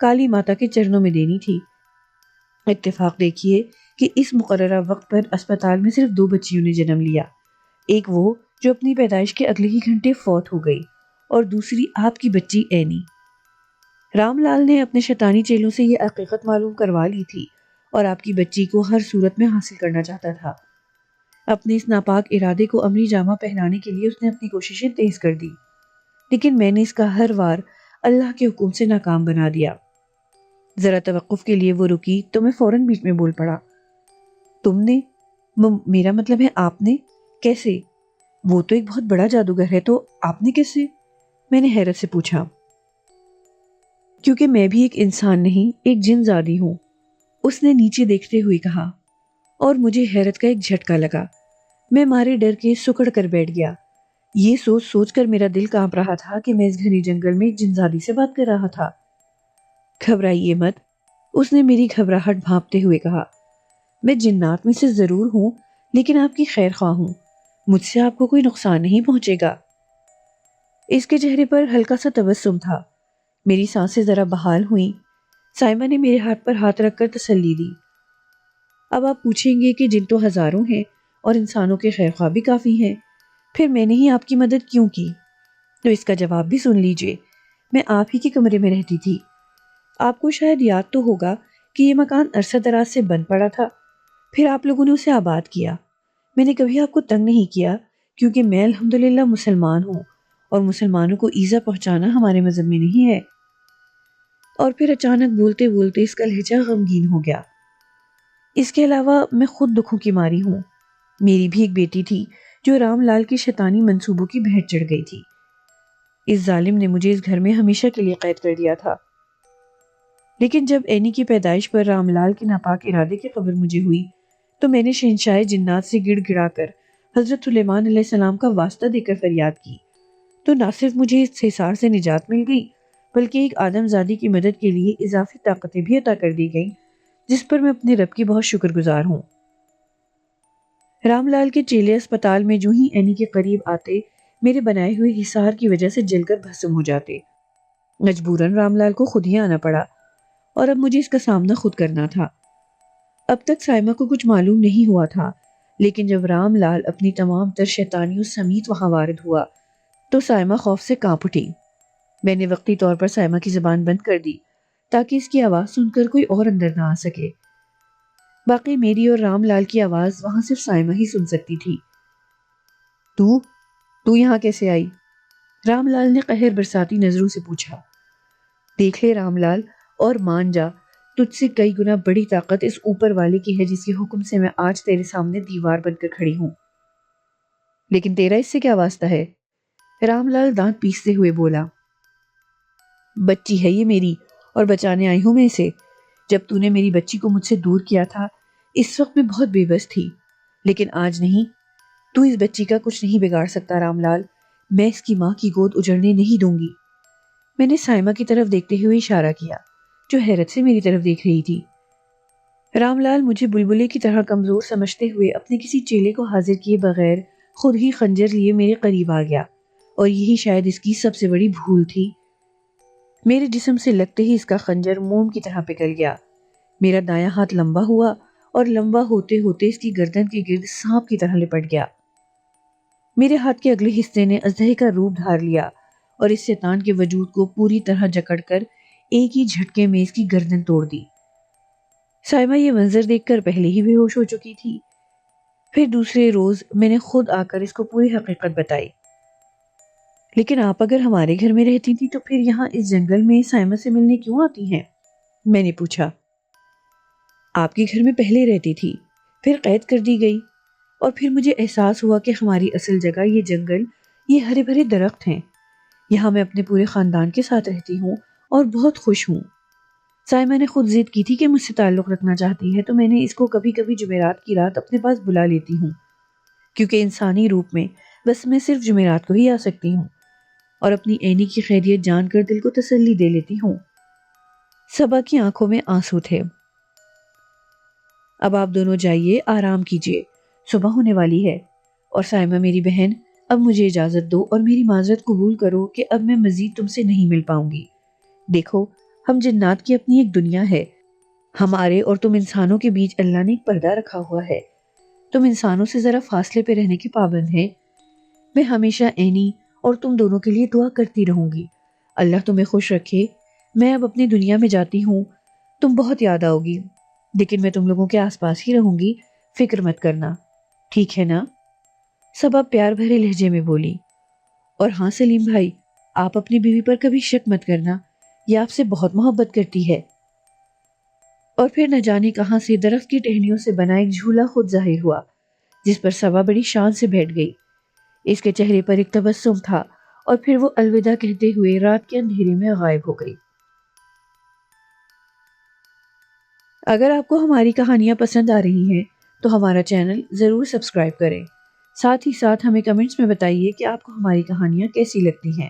کالی ماتا کے چرنوں میں دینی تھی۔ اتفاق دیکھیے کہ اس مقررہ وقت پر اسپتال میں صرف 2 بچیوں نے جنم لیا، ایک وہ جو اپنی پیدائش کے اگلے ہی گھنٹے فوت ہو گئی اور دوسری آپ کی بچی اینی۔ رام لال نے اپنے شیطانی چیلوں سے یہ حقیقت معلوم کروا لی تھی اور آپ کی بچی کو ہر صورت میں حاصل کرنا چاہتا تھا۔ اپنے اس ناپاک ارادے کو عملی جامہ پہنانے کے لیے اس نے اپنی کوششیں تیز کر دی، لیکن میں نے اس کا ہر وار اللہ کے حکم سے ناکام بنا دیا۔ ذرا توقف کے لیے وہ رکی تو میں فوراً بیچ میں بول پڑا، تم نے؟ میرا مطلب ہے آپ نے؟ کیسے؟ وہ تو ایک بہت بڑا جادوگر ہے، تو آپ نے کیسے؟ میں نے حیرت سے پوچھا۔ کیونکہ میں بھی ایک انسان نہیں، ایک جن زادی ہوں، اس نے نیچے دیکھتے ہوئے کہا، اور مجھے حیرت کا ایک جھٹکا لگا۔ میں مارے ڈر کے سکڑ کر بیٹھ گیا۔ یہ سوچ سوچ کر میرا دل کانپ رہا تھا کہ میں اس گھنے جنگل میں ایک جن زادی سے بات کر رہا تھا۔ گھبرائیے مت، اس نے میری گھبراہٹ بھانپتے ہوئے کہا، میں جنات میں سے ضرور ہوں لیکن آپ کی خیر خواہ ہوں، مجھ سے آپ کو کوئی نقصان نہیں پہنچے گا۔ اس کے چہرے پر ہلکا سا تبسم تھا۔ میری سانسیں ذرا بحال ہوئیں۔ سائمہ نے میرے ہاتھ پر ہاتھ رکھ کر تسلی دی۔ اب آپ پوچھیں گے کہ جن تو ہزاروں ہیں اور انسانوں کے خیر خواہ بھی کافی ہیں، پھر میں نے ہی آپ کی مدد کیوں کی؟ تو اس کا جواب بھی سن لیجئے۔ میں آپ ہی کے کمرے میں رہتی تھی۔ آپ کو شاید یاد تو ہوگا کہ یہ مکان عرصہ دراز سے بند پڑا تھا، پھر آپ لوگوں نے اسے آباد کیا۔ میں نے کبھی آپ کو تنگ نہیں کیا کیونکہ میں الحمدللہ مسلمان ہوں اور مسلمانوں کو ایذا پہنچانا ہمارے مذہب میں نہیں ہے۔ اور پھر اچانک بولتے بولتے اس کا لہجہ غمگین ہو گیا۔ اس کے علاوہ میں خود دکھوں کی ماری ہوں۔ میری بھی ایک بیٹی تھی جو رام لال کی شیطانی منصوبوں کی بھیٹ چڑھ گئی تھی۔ اس ظالم نے مجھے اس گھر میں ہمیشہ کے لیے قید کر دیا تھا۔ لیکن جب اینی کی پیدائش پر رام لال کے ناپاک ارادے کی خبر مجھے ہوئی تو میں نے شہنشاہ جنات سے گڑ گڑا کر حضرت سلیمان علیہ السلام کا واسطہ دے کر فریاد کی، تو نہ صرف مجھے اس حصار سے نجات مل گئی بلکہ ایک آدم زادی کی مدد کے لیے اضافی طاقتیں بھی عطا کر دی گئیں، جس پر میں اپنے رب کی بہت شکر گزار ہوں۔ رام لال کے چیلے اسپتال میں جو ہی اینی کے قریب آتے میرے بنائے ہوئے حصار کی وجہ سے جل کر بھسم ہو جاتے۔ مجبوراً رام لال کو خود ہی آنا پڑا اور اب مجھے اس کا سامنا خود کرنا تھا۔ اب تک سائمہ کو کچھ معلوم نہیں ہوا تھا، لیکن جب رام لال اپنی تمام تر شیطانیوں سمیت وہاں وارد ہوا تو سائمہ خوف سے کانپ اٹھی۔ میں نے وقتی طور پر سائمہ کی زبان بند کر دی تاکہ اس کی آواز سن کر کوئی اور اندر نہ آ سکے۔ باقی میری اور رام لال کی آواز وہاں صرف سائمہ ہی سن سکتی تھی۔ تو یہاں کیسے آئی؟ رام لال نے قہر برساتی نظروں سے پوچھا۔ دیکھ لے رام لال اور مان جا، تجھ سے کئی گنا بڑی طاقت اس اوپر والے کی ہے جس کے حکم سے میں آج تیرے سامنے دیوار بن کر کھڑی ہوں۔ لیکن تیرا اس سے کیا واسطہ ہے؟ رام لال دانت پیستے ہوئے بولا۔ بچی ہے یہ میری اور بچانے آئی ہوں میں اسے۔ جب تو نے میری بچی کو مجھ سے دور کیا تھا اس وقت میں بہت بے بس تھی، لیکن آج نہیں۔ تو اس بچی کا کچھ نہیں بگاڑ سکتا رام لال، میں اس کی ماں کی گود اجڑنے نہیں دوں گی۔ میں نے سائمہ کی طرف دیکھتے ہوئے اشارہ کیا جو حیرت سے میری طرف دیکھ رہی تھی۔ رام لال مجھے بلبلے کی طرح کمزور سمجھتے ہوئے اپنے کسی چیلے کو حاضر کیے بغیر خود ہی خنجر لیے میرے قریب آ گیا، اور یہی شاید اس کی سب سے بڑی بھول تھی۔ میرے جسم سے لگتے ہی اس کا خنجر موم کی طرح پگھل گیا۔ میرا دایاں ہاتھ لمبا ہوا اور لمبا ہوتے ہوتے اس کی گردن کے گرد سانپ کی طرح لپٹ گیا۔ میرے ہاتھ کے اگلے حصے نے اژدہے کا روپ دھار لیا اور اس شیطان کے وجود کو پوری طرح جکڑ کر ایک ہی جھٹکے میں اس کی گردن توڑ دی۔ سائمہ یہ منظر دیکھ کر پہلے ہی بے ہوش ہو چکی تھی۔ پھر دوسرے روز میں نے خود آ کر اس کو پوری حقیقت بتائی۔ لیکن آپ اگر ہمارے گھر میں رہتی تھی تو پھر یہاں اس جنگل میں سائمہ سے ملنے کیوں آتی ہیں؟ میں نے پوچھا۔ آپ کے گھر میں پہلے رہتی تھی، پھر قید کر دی گئی، اور پھر مجھے احساس ہوا کہ ہماری اصل جگہ یہ جنگل، یہ ہرے بھرے درخت ہیں۔ یہاں میں اپنے پورے خاندان کے ساتھ رہتی ہوں اور بہت خوش ہوں۔ سائمہ نے خود ضد کی تھی کہ مجھ سے تعلق رکھنا چاہتی ہے، تو میں نے اس کو کبھی کبھی جمعرات کی رات اپنے پاس بلا لیتی ہوں، کیونکہ انسانی روپ میں بس میں صرف جمعرات کو ہی آ سکتی ہوں، اور اپنی عینی کی خیریت جان کر دل کو تسلی دے لیتی ہوں۔ صبا کی آنکھوں میں آنسو تھے۔ اب آپ دونوں جائیے، آرام کیجیے، صبح ہونے والی ہے، اور سائمہ میری بہن، اب مجھے اجازت دو اور میری معذرت قبول کرو کہ اب میں مزید تم سے نہیں مل پاؤں گی۔ دیکھو، ہم جنات کی اپنی ایک دنیا ہے، ہمارے اور تم انسانوں کے بیچ اللہ نے ایک پردہ رکھا ہوا ہے۔ تم انسانوں سے ذرا فاصلے پہ رہنے کے پابند ہیں۔ میں ہمیشہ عینی اور تم دونوں کے لیے دعا کرتی رہوں گی۔ اللہ تمہیں خوش رکھے۔ میں اب اپنی دنیا میں جاتی ہوں، تم بہت یاد آؤ گی، لیکن میں تم لوگوں کے آس پاس ہی رہوں گی، فکر مت کرنا، ٹھیک ہے نا؟ صبا پیار بھرے لہجے میں بولی۔ اور ہاں سلیم بھائی، آپ اپنی بیوی پر کبھی شک مت کرنا، یہ آپ سے بہت محبت کرتی ہے۔ اور پھر نہ جانے کہاں سے درخت کی ٹہنیوں سے بنا ایک جھولا خود ظاہر ہوا، جس پر صبا بڑی شان سے بیٹھ گئی۔ اس کے چہرے پر ایک تبسم تھا، اور پھر وہ الوداع کہتے ہوئے رات کے اندھیرے میں غائب ہو گئی۔ اگر آپ کو ہماری کہانیاں پسند آ رہی ہیں تو ہمارا چینل ضرور سبسکرائب کریں۔ ساتھ ہی ساتھ ہمیں کمنٹس میں بتائیے کہ آپ کو ہماری کہانیاں کیسی لگتی ہیں۔